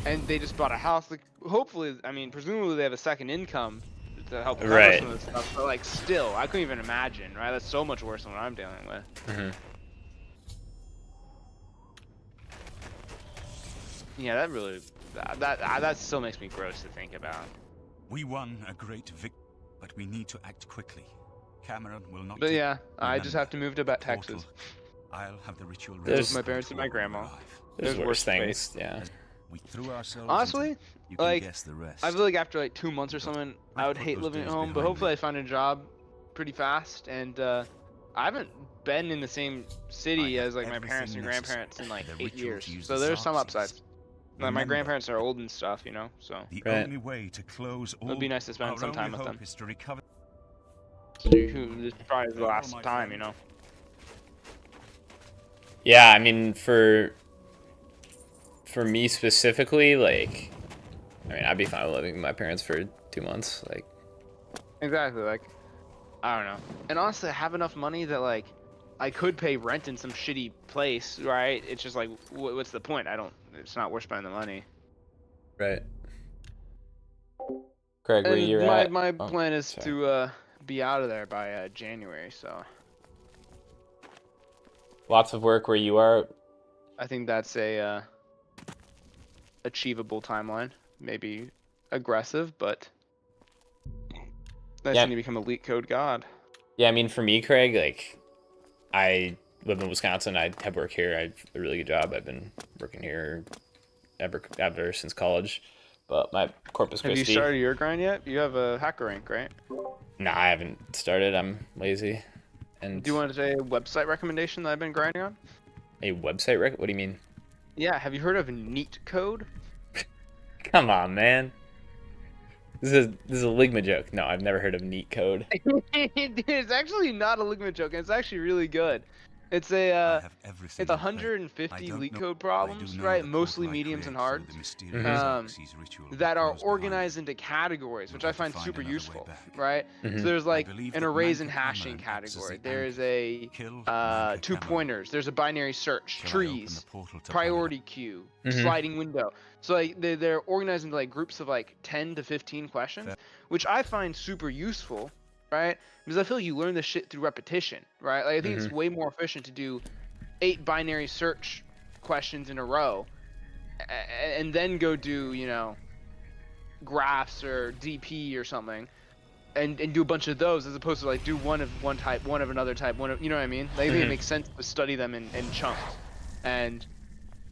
And they just bought a house. Like, hopefully, I mean, presumably they have a second income to help cover some of this stuff. But like, still, I couldn't even imagine. Right? That's so much worse than what I'm dealing with. Yeah, that really, that still makes me gross to think about. We won a great victory, but we need to act quickly. Cameron will not. But yeah, I just have to move to Texas. I'll have the ritual. There's my parents and my grandma. There's worse things, yeah. We threw ourselves. Honestly, like guess the rest. I feel like after like 2 months or something, I would hate living at home. But hopefully, I find a job pretty fast. And I haven't been in the same city I have as like my everything parents and necessary grandparents in like for the 8 ritual to years. use So the there's some Xarxes. upsides. Like, my Remember, grandparents are old and stuff, you know. So the Right. only way to close all it'd be nice to spend our some time only with hope them. is to recover. So this probably is the Farewell, last my time, friend. you know. Yeah, I mean, for me specifically, like, I mean, I'd be fine with living with my parents for 2 months. Like, Exactly. Like, I don't know. And honestly, I have enough money that like I could pay rent in some shitty place, right? It's just like, what's the point? I don't. It's not worth spending the money. right. Craig, where And you're my at? my Oh, plan is sorry. to be out of there by January. So Lots of work where you are. I think that's a achievable timeline. Maybe aggressive, but nice Yeah. when you become elite code god. Yeah, I mean, for me, Craig, like, I live in Wisconsin. I have work here. I have a really good job. I've been working here ever since college. But my Corpus Have Christi. you started your grind yet? You have a hacker rank, right? Nah, I haven't started. I'm lazy. And Do you want to say a website recommendation that I've been grinding on? a website What do you mean? Yeah, have you heard of Neat Code? Come on, man. This is a Ligma joke. No, I've never heard of Neat Code. Dude, it's actually not a Ligma joke. It's actually really good. It's a I have everything it's in place. 150 I don't leak know- code I do problems, know right? the Mostly portal I mediums and create hards, through the mysterious um, Xarxes ritual that are closed behind organized me. into categories, which We'll I have to find find super another way useful, back. right? Mhm. So there's like believe an that arrays and Manka hashing Cameron acts as category. the There's anchor. a Kill Manka 2 Cameron. pointers. There's a binary search, Shall I open trees, the portal to priority queue, Mhm. sliding window. So like they're organized into like groups of like 10 to 15 questions, Fair. which I find super useful, right? Because I feel like you learn this shit through repetition, right? Like I think it's way more efficient to do 8 binary search questions in a row and then go do, you know, graphs or DP or something and do a bunch of those as opposed to like do one of one type, one of another type, one of, you know what I mean? Like, I think it makes sense to study them in chunks. And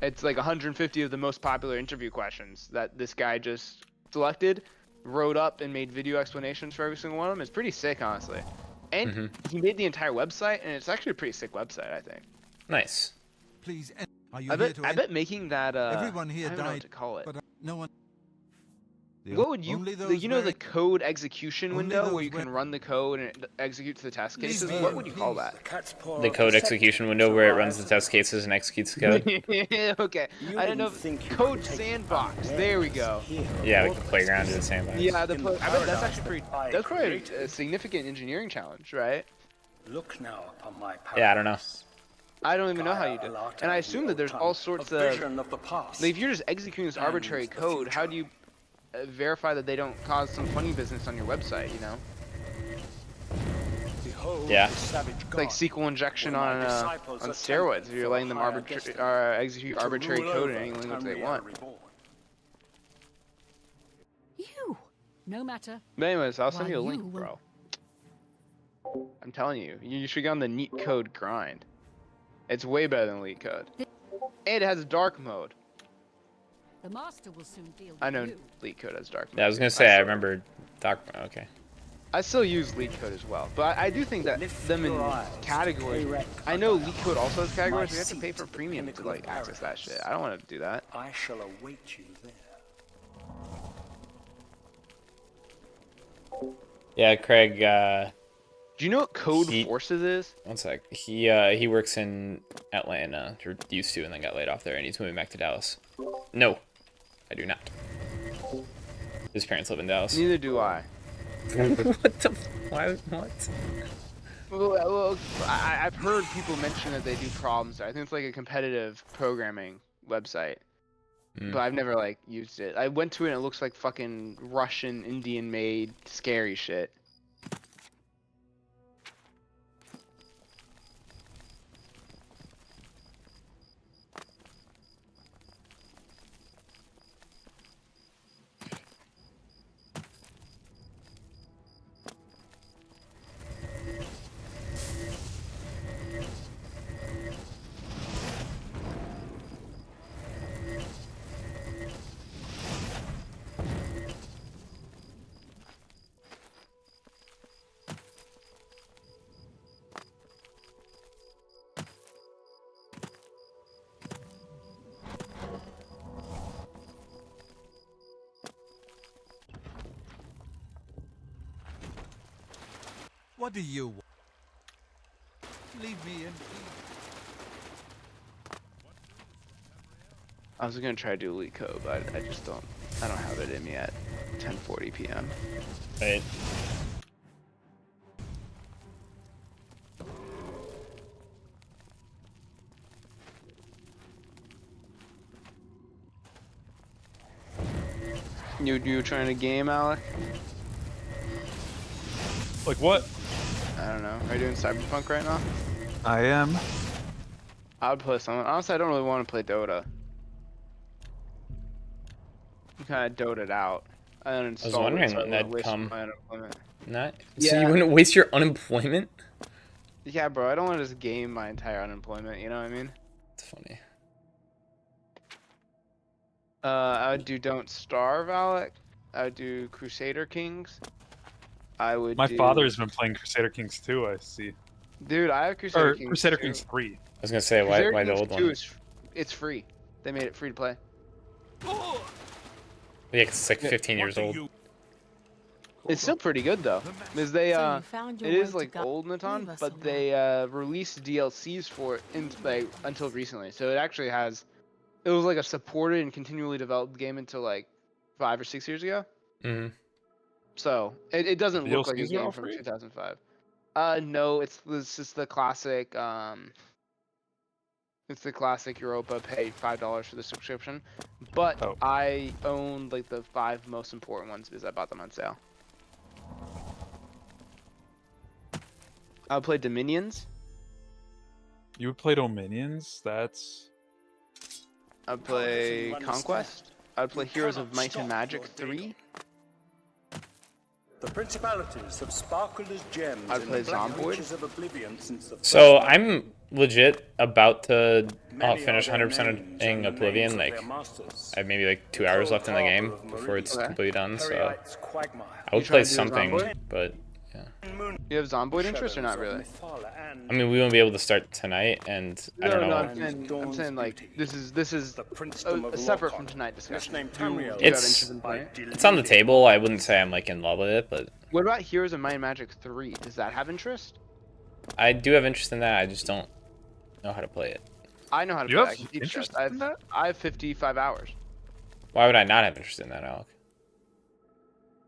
it's like 150 of the most popular interview questions that this guy just selected, wrote up, and made video explanations for every single one of them. It's pretty sick, honestly. And he made the entire website, and it's actually a pretty sick website, I think. Nice. Please, are you I here bet, to I bet making that, Everyone I here don't know what died, to call it. but no one... The What would you, only the, those you know, the wearing- code execution Only window those where you can wearing- run the code and it executes the test Leave cases? me What in would you call peace. that? The code execution window where it runs the test cases and executes the code. Okay, I don't know. Code sandbox. There we go. Yeah, like the playground or the sandbox. Yeah, I bet that's actually pretty. That's probably a significant engineering challenge, right? Look now upon my Yeah, I don't know. I don't even know how you do it. And I assume that there's all sorts of. Like, if you're just executing this arbitrary code, how do you verify that they don't cause some funny business on your website? You know, Yeah. it's like SQL injection on steroids. If you're letting them execute arbitrary code in any language they want. You, no matter. But anyways, I'll send Why, you a link, you will- bro. I'm telling you, you should get on the Neat Code grind. It's way better than Elite Code. And it has dark mode. The master will soon deal with I know you. Elite Code has dark mode. Yeah, I was too. gonna say I still- remember Doc. Okay. I still use Elite Code as well, but I do think that them in categories. I know Elite Code also has categories. We have to pay for premium to like access that shit. I don't want to do that. I shall await you there. Yeah, Craig. Do you know what Code He- Forces is? One sec. He works in Atlanta, or used to, and then got laid off there, and he's moving back to Dallas. No, I do not. His parents live in Dallas. Neither do I. What the? Why? What? Well, I've heard people mention that they do problems there. I think it's like a competitive programming website. Mm. But I've never like used it. I went to it and it looks like fucking Russian, Indian made scary shit. What do you want? Leave me in peace. I was gonna try to do Elite Code, but I just don't. I don't have it in me at 10:40 p.m. Right. You trying to game, Alec? Like what? I don't know. Are you doing Cyberpunk right now? I am. I would play someone. Honestly, I don't really want to play Dota. I'm kind of doted out. I uninstalled I was wondering it, so when I that'd wouldn't waste come. my unemployment. Not. So Yeah. you wouldn't waste your unemployment? Yeah, bro. I don't want to just game my entire unemployment. You know what I mean? It's funny. I would do Don't Starve, Alec. I would do Crusader Kings. I would. My do... father's been playing Crusader Kings 2, I see. Dude, I have Crusader Or Kings. Crusader 2. Kings 3. I was gonna say Crusader why the Kings old 2 one? it's free. They made it free to play. Yeah, 'cause it's like 15 years old. It's still pretty good though, because they So you found your it way is to like God. old Natan, Leave us but they released DLCs for it until recently. So it actually has, it was like a supported and continually developed game until like 5 or 6 years ago. Mm-hmm. So it doesn't look like a DLCs are all game from free? 2005. No, it's just the classic. It's the classic Europa. Pay $5 for the subscription, but Oh. I own like the 5 most important ones because I bought them on sale. I'll play Dominions. You would play Dominions? That's... I'd play Conquest. I'd play Heroes of Might and Magic 3. The principalities have sparkled as gems I'd in play the black Zomboid. reaches of Oblivion since the So first I'm legit about to Many finish are their 100% names and ing the Oblivion. names of Like their masters. I have maybe like 2 hours left in the game Harbour of before it's Okay. completely done. So Heriots' quagmire. I would You play trying to do something, Zomboid? but yeah. You have Zomboid interest or not Shadows of really? Mephala and I mean, we won't be able to start tonight, and I don't know. I'm saying like this is the princedom of separate Lorkhon, from tonight's discussion. misnamed Do you Tamriel. have It's- interest in playing it? It's on the table. I wouldn't say I'm like in love with it, but What about Heroes of Might and Magic 3? Does that have interest? I do have interest in that. I just don't know how to play it. I know how to You play. have I can teach interest you. in that? I have 55 hours. Why would I not have interest in that, Alec?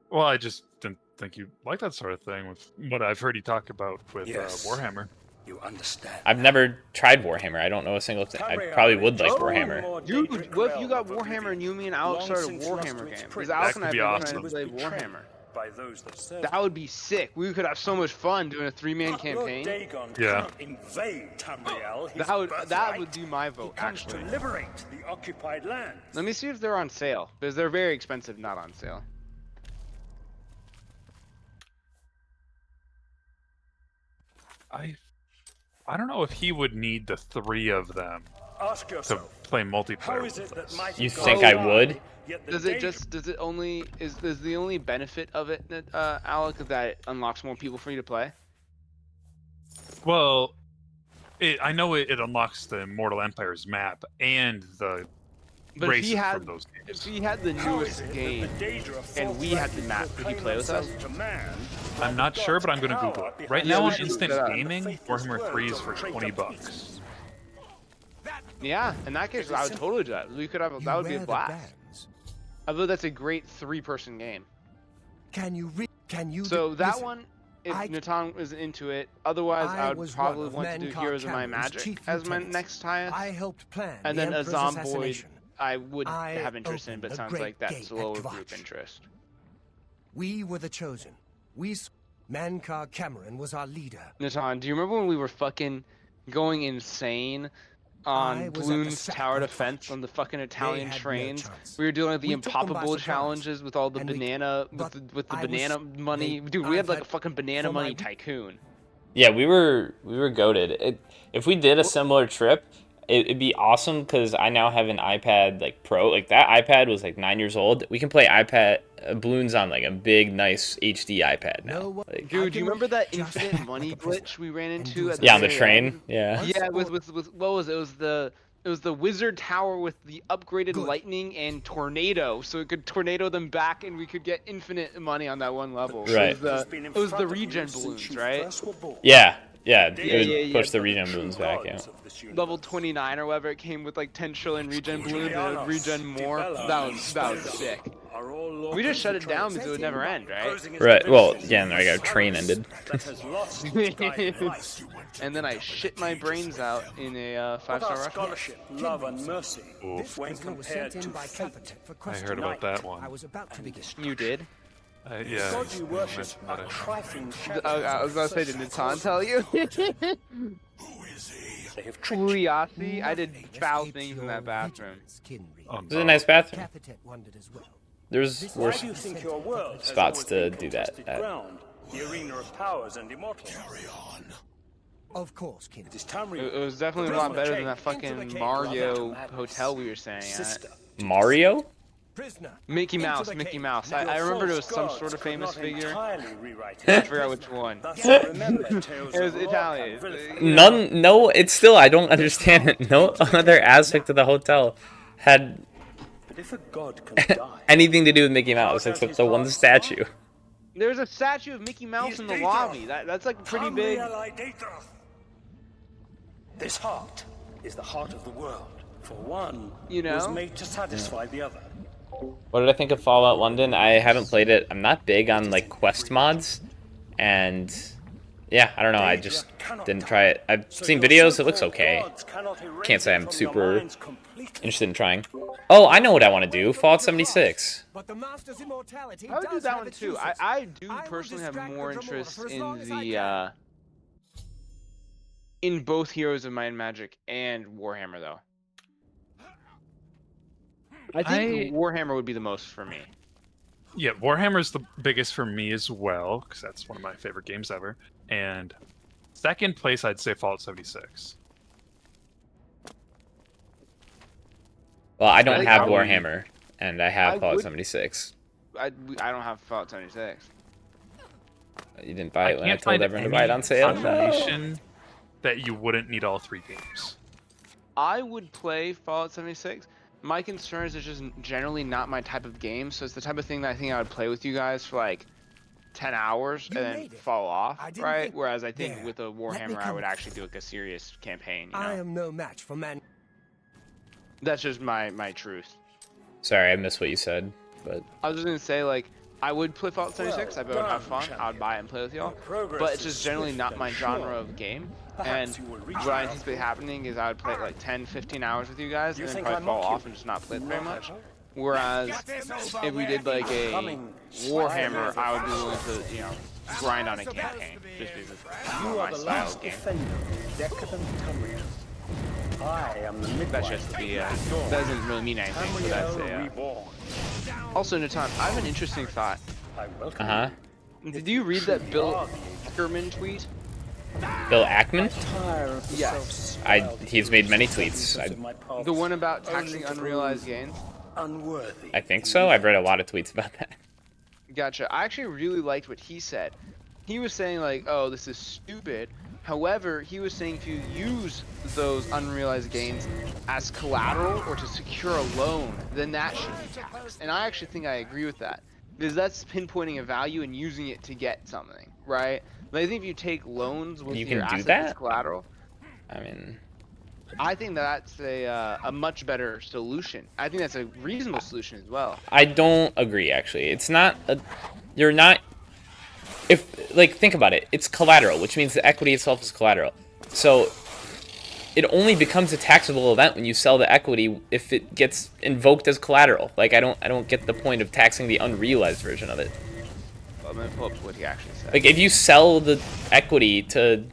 Well, I just didn't think you like that sort of thing with what I've heard you talk about with Yes. Warhammer. You understand. I've never tried Warhammer. I don't know a single thing. I probably would like Warhammer. Dude, what if you got Warhammer and you, me, and Alex started a Warhammer game? Because Alex and I have been trying to play Warhammer. By those that serve. That would be sick. We could have so much fun doing a 3-man Lord campaign. Dagon Yeah. cannot invade Tamriel, his That birthright. would be my He vote, comes actually. to liberate the occupied lands. Let me see if they're on sale, because they're very expensive not on sale. I don't know if he would need the 3 of them Ask to yourself, play how multiplayer is it with that us. mighty You gods think I lie, would? yet the Does it danger- just, does it only, is the only benefit of it, Alec, that it unlocks more people for you to play? Well, I know it unlocks the Immortal Empires map and the But if races he had, from those games. if he had the How is newest it that game, the danger of and we had the forthrightly map, could he proclaim play with us? themselves to man, I'm not sure, but I'm going to power Google it. behind Right Yeah, now we on should Instant look it up. Gaming, Faithless Warhammer 3 is words for of traitor $20. priests. yeah, in that case, I would totally do that. We could have, that would be a blast. I believe that's a great 3-person game. Can you So that listen, one, if I- Natan isn't into it, otherwise I would was probably one of want to do Mankar Heroes of My Cameron's Magic chief as my lieutenants. next tie-in, I helped plan and the then a Emperor's Zomboid assassination. I would I have interest in, opened but the sounds great like that's gate a at lower group Dvatch. interest. We were the chosen. Mankar Cameron was our leader. Natan, do you remember when we were fucking going insane I on was at the Bloom's sack tower of defense Dvatch. on the fucking Italian had no trains? chance. We were doing like the We took them by impossible surprise, challenges with all the and we- banana but with the I was- banana money. they- Dude, we had I've like a had- fucking banana for my- money tycoon. Yeah, we were goated. If we did a similar trip, it'd be awesome because I now have an iPad like Pro. Like that iPad was like 9 years old. We can play iPad balloons on like a big, nice HD iPad now. No one- Like, Dude, do you remember that Just infinite act money like a prisoner glitch we ran and into do at as the yeah, on the very train. end? Yeah. Yeah, with what was it? It was It was the wizard tower with the upgraded lightning and tornado, so it could tornado them back, and we could get infinite money on that one level. Right. It was the regen balloons, right? Yeah, it would push the regen balloons back, yeah. Level 29 or whatever, it came with like 10 trillion regen balloons, and it would regen more. That was sick. We just shut it down because it would never end, right? Right, well, yeah, and our train ended. And then I shit my brains out in a 5-star rush. Scholarship, love, and mercy. When compared to I heard about that one. You did? Yeah. God you worship are trifling shadows. I was about to say, did Natan tell you? They have tricked you. Curiosity? I did foul things in that bathroom. It was a nice bathroom. There's Why worse do you think your world has spots always to been do that contested at. ground, the arena of powers and immortals? Of course, King. It is Tamriel. It was definitely a lot better than that fucking Mario hotel we were staying at. Mario? Mickey Mouse. I remembered it was some sort of famous figure. I forgot which one. It was Italian. No, it's still, I don't understand it. No other aspect of the hotel had But if a god can die, anything to do with Mickey Mouse except the one statue. There's a statue of Mickey Mouse in the lobby. That's like pretty big. This heart is the heart of the world. For one, You know? was made to satisfy the other. What did I think of Fallout London? I haven't played it. I'm not big on like quest mods, and yeah, I don't know. I just didn't try it. I've seen videos. It looks okay. Can't say I'm super interested in trying. Oh, I know what I want to do. Fallout 76. But the master's immortality I would do does that have one its too. uses. I do I will personally have distract more the Dremel interest for as in long as I the can. in both Heroes of Might and Magic and Warhammer though. I think Warhammer would be the most for me. Yeah, Warhammer's the biggest for me as well, because that's one of my favorite games ever. And second place, I'd say Fallout 76. Well, I don't think have I would- Warhammer, and I have Fallout 76. I don't have Fallout 76. You didn't buy it when I can't told find everyone to any buy it on sale. combination that you wouldn't need all three games. I would play Fallout 76. My concern is it's just generally not my type of game, so it's the type of thing that I think I would play with you guys for like 10 hours and then fall off, right? Whereas I think with a Warhammer, I would actually do like a serious campaign. You know? I am no match for man. That's just my truth. Sorry, I missed what you said, but I was just gonna say like I would play Fallout 76. I would have fun. I would buy it and play with y'all. But it's just generally not my genre of game. And what I anticipate happening is I would play like 10, 15 hours with you guys and then probably fall off and just not play it very much. Whereas if we did like a Warhammer, I would be willing to, you know, grind on a campaign just because it's You my are the style last of game. defender of decadent Tamriel. I am the midwife. That's just the that doesn't really mean anything, but that's Tamriel a. reborn. Also, Natan, I have an interesting thought. I welcome uh-huh. Did you read that Bill Ackerman tweet? Bill Ackman? Yes. He's made many tweets. The one about taxing unrealized gains? Unworthy. I think so. I've read a lot of tweets about that. Gotcha. I actually really liked what he said. He was saying like, oh, this is stupid. However, he was saying if you use those unrealized gains as collateral or to secure a loan, then that should be taxed. And I actually think I agree with that. Because that's pinpointing a value and using it to get something, right? But I think if you take loans with You your can do assets that? as collateral, I mean, I think that's a much better solution. I think that's a reasonable solution as well. I don't agree, actually. It's not a... You're not... If, like, think about it. It's collateral, which means the equity itself is collateral. So, it only becomes a taxable event when you sell the equity if it gets invoked as collateral. Like, I don't get the point of taxing the unrealized version of it. I'm gonna pull up what he actually said. Like, if you sell the equity to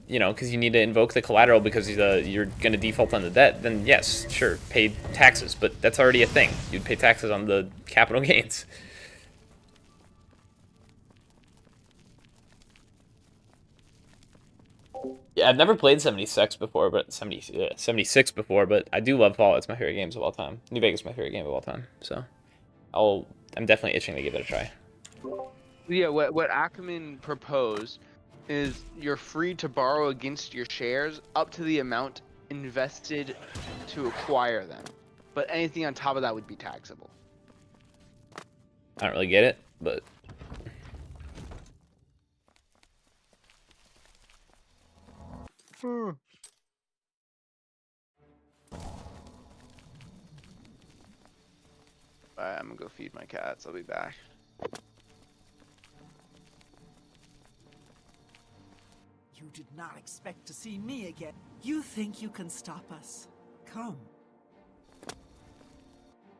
you know, because you need to invoke the collateral because you're going to default on the debt, then yes, sure, pay taxes. But that's already a thing. You'd pay taxes on the capital gains. Yeah, I've never played 76 before, but 76 before, but I do love Fallout. It's my favorite games of all time. New Vegas is my favorite game of all time, so I'm definitely itching to give it a try. Yeah, what Ackerman proposed is you're free to borrow against your shares up to the amount invested to acquire them, but anything on top of that would be taxable. I don't really get it, but Alright, I'm gonna go feed my cats. I'll be back. You did not expect to see me again. You think you can stop us? Come.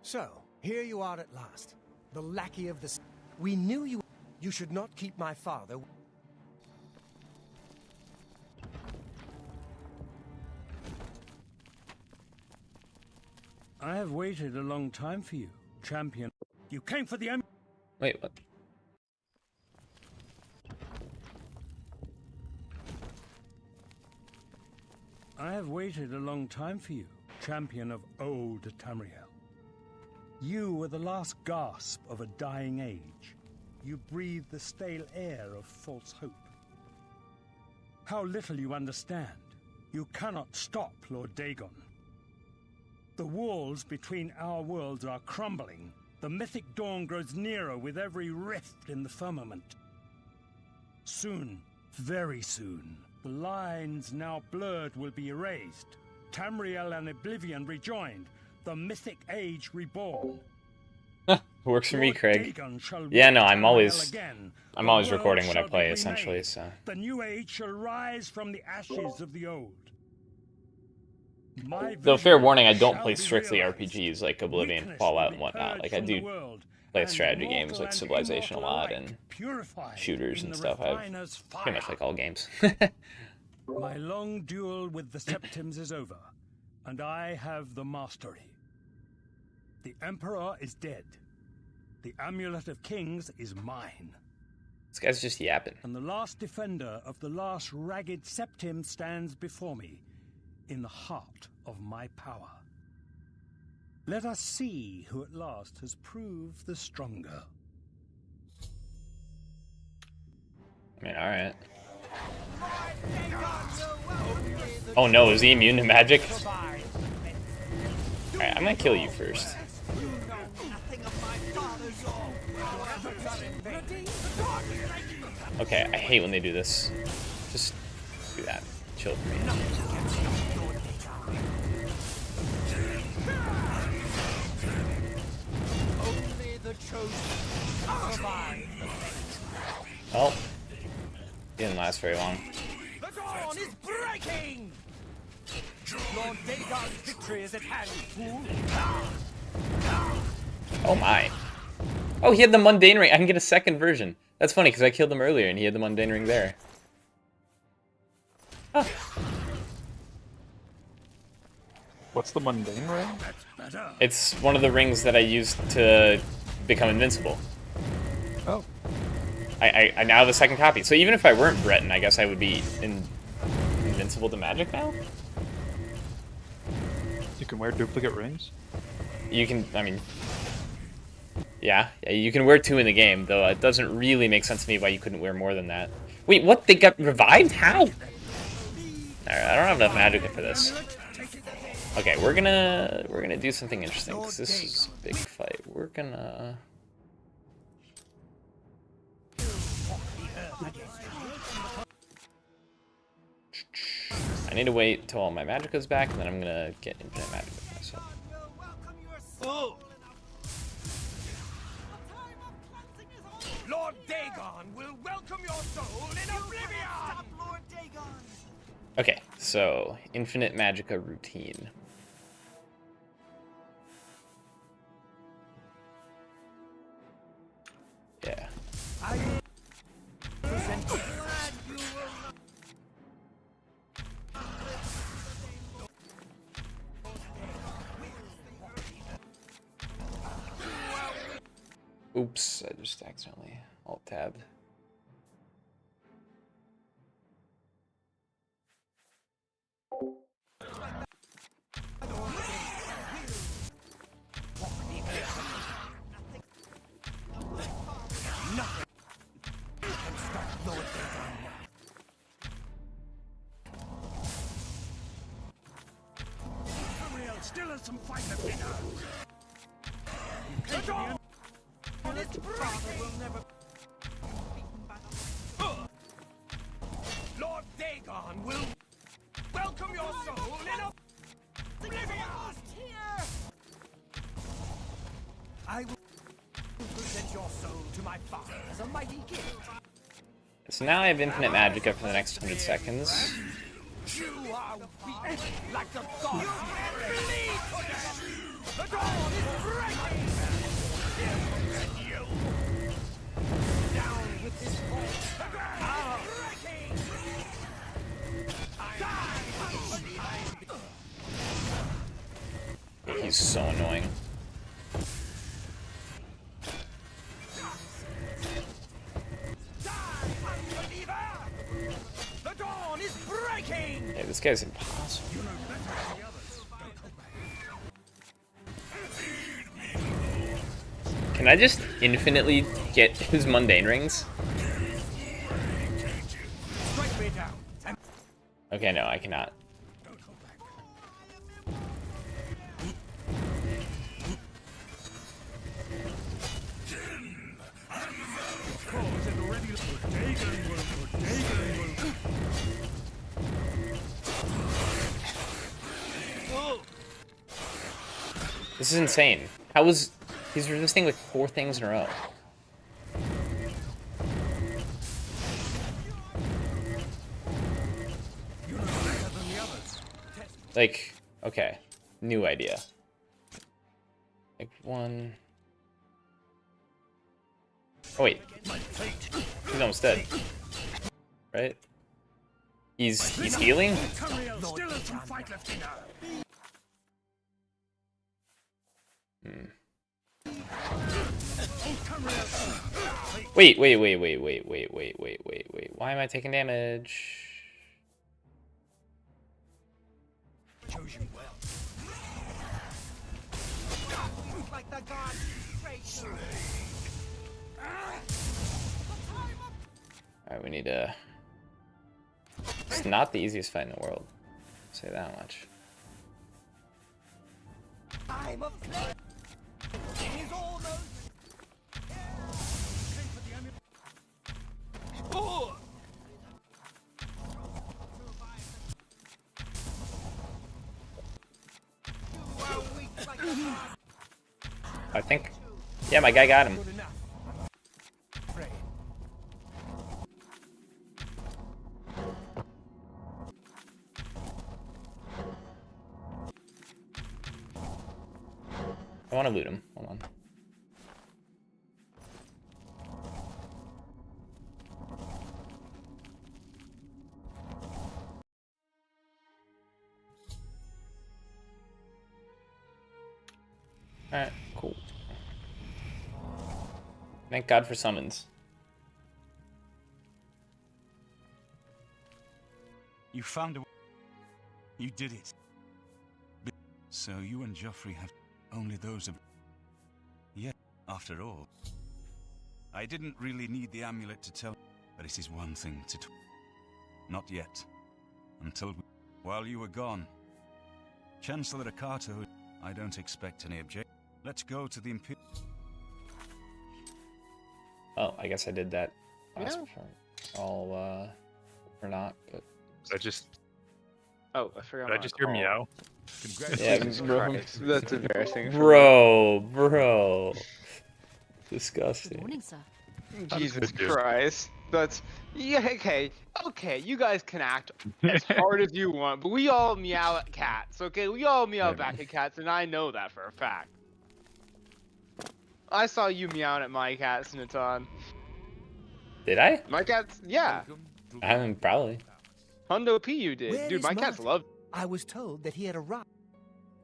So, here you are at last. The lackey of the... We knew you... You should not keep my father... I have waited a long time for you, champion. You came for the... wait, what? I have waited a long time for you, champion of old Tamriel. You were the last gasp of a dying age. You breathed the stale air of false hope. How little you understand. You cannot stop Lord Dagon. The walls between our worlds are crumbling. The mythic dawn grows nearer with every rift in the firmament. Soon, very soon, the lines now blurred will be erased. Tamriel and Oblivion rejoined. The mythic age reborn. Works for me, Craig. Yeah, no, I'm always recording what I play, essentially, so. The new age shall rise from the ashes of the old. Though, fair warning, I don't play strictly RPGs like Oblivion, Fallout, and whatnot. Like, I do play strategy games like Civilization a lot, and shooters and stuff. I pretty much like all games. My long duel with the Septims is over, and I have the mastery. The Emperor is dead. The Amulet of Kings is mine. This guy's just yapping. And the last defender of the last ragged Septim stands before me, in the heart of my power. Let us see who at last has proved the stronger. I mean, alright. Oh no, is he immune to magic? Alright, I'm gonna kill you first. Okay, I hate when they do this. Just do that. Chill for me. Oh, didn't last very long. The dawn is breaking! Lord Dagon's victory is at hand, fool! Oh my. Oh, he had the mundane ring. I can get a second version. That's funny, because I killed him earlier and he had the mundane ring there. Oh. What's the mundane ring? It's one of the rings that I used to become invincible. Oh. I now have a second copy. So even if I weren't Breton, I guess I would be invincible to magic now? You can wear duplicate rings? You can, I mean... Yeah, you can wear 2 in the game, though it doesn't really make sense to me why you couldn't wear more than that. Wait, what? They got revived? How? Alright, I don't have enough magic for this. Okay, we're gonna do something interesting, because this is a big fight. We're gonna... I need to wait till all my magic goes back, and then I'm gonna get infinite magic with myself. Lord Dagon will welcome your soul in Oblivion! Lord Dagon! Okay, so infinite magicka routine. Yeah. Oops, I just accidentally alt-tabbed. still has some fight left in her. Lord Dagon will welcome your soul in Oblivion! I will present your soul to my father as a mighty gift. So now I have infinite magicka for the next 100 seconds. You are weak, like the gods. The dawn is breaking! Down with this voice. The dawn is breaking! He's so annoying. The dawn is breaking! Yeah, this guy's impossible. Can I just infinitely get his mundane rings? Strike me down. Okay, no, I cannot. This is insane. How was he's resisting like 4 things in a row? Like, okay, new idea. Like 1. Oh wait, he's almost dead, right? He's healing. Wait. Why am I taking damage? Alright, we need to... It's not the easiest fight in the world. I'll say that much. I'm a flame. It is almost. Oh! I think... Yeah, my guy got him. I want to loot him. Hold on. Alright, cool. Thank God for summons. You found a... You did it. So you and Joffrey have only those of... Yeah, after all. I didn't really need the amulet to tell... But it is one thing to... Not yet. Until... While you were gone. Chancellor Akato, I don't expect any objection. Let's go to the Imperial... Oh, I guess I did that last all, or not, but... I just... Oh, I forgot. Did I just hear meow? Yeah, bro. That's embarrassing. Bro. Disgusting. Good morning, sir. Jesus Christ. That's... Yeah, okay, you guys can act as hard as you want, but we all meow at cats, okay? We all meow back at cats, and I know that for a fact. I saw you meowing at my cats, Natan. Did I? My cats, yeah. I haven't, probably. Hundo P you did. Where Dude, is my cats Martin? loved it. I was told that he had arrived.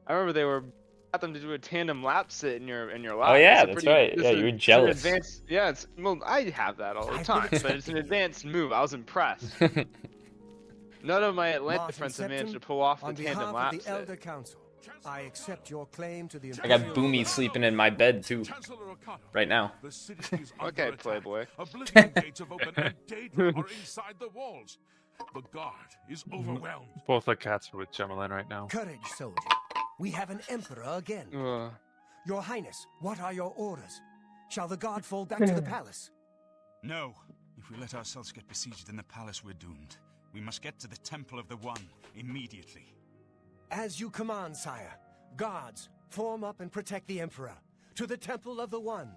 I remember they were got them to do a tandem lap sit in your lap. Oh yeah, It's a that's pretty- right. it's Yeah, a- you were it's an jealous. advanced, yeah, it's well, I have that all the time, but it's an advanced move. I was impressed. None of my Atlanta Martin friends have managed to Septim, pull off the on tandem behalf lap of the sit. Elder Council, I accept your claim to the I got Imperial Boomy throne. sleeping in my bed too, right now. The city is under Okay, attack. Playboy. Oblivion gates have opened and Daedra are inside the walls. The guard is overwhelmed. Both the cats are with Gemelin right now. Courage, soldier. We have an emperor again. Your Highness, what are your orders? Shall the guard fall back to the palace? No. If we let ourselves get besieged in the palace, we're doomed. We must get to the Temple of the One immediately. As you command, sire. Guards, form up and protect the emperor. To the Temple of the One.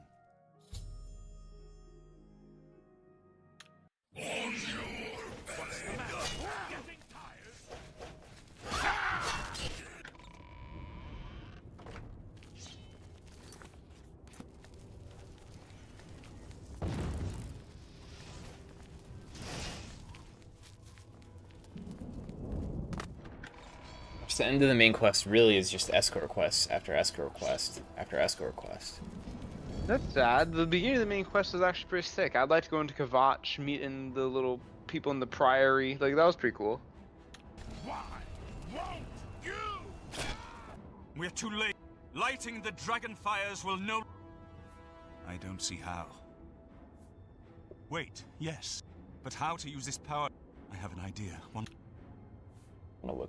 The end of the main quest really is just escort quest after escort quest after escort quest. That's sad. The beginning of the main quest was actually pretty sick. I'd like to go into Kvatch, meeting the little people in the Priory. Like, that was pretty cool. Why won't you? We're too late. Lighting the dragon fires will no... I don't see how. Wait, yes. But how to use this power? I have an idea. One... I'm gonna look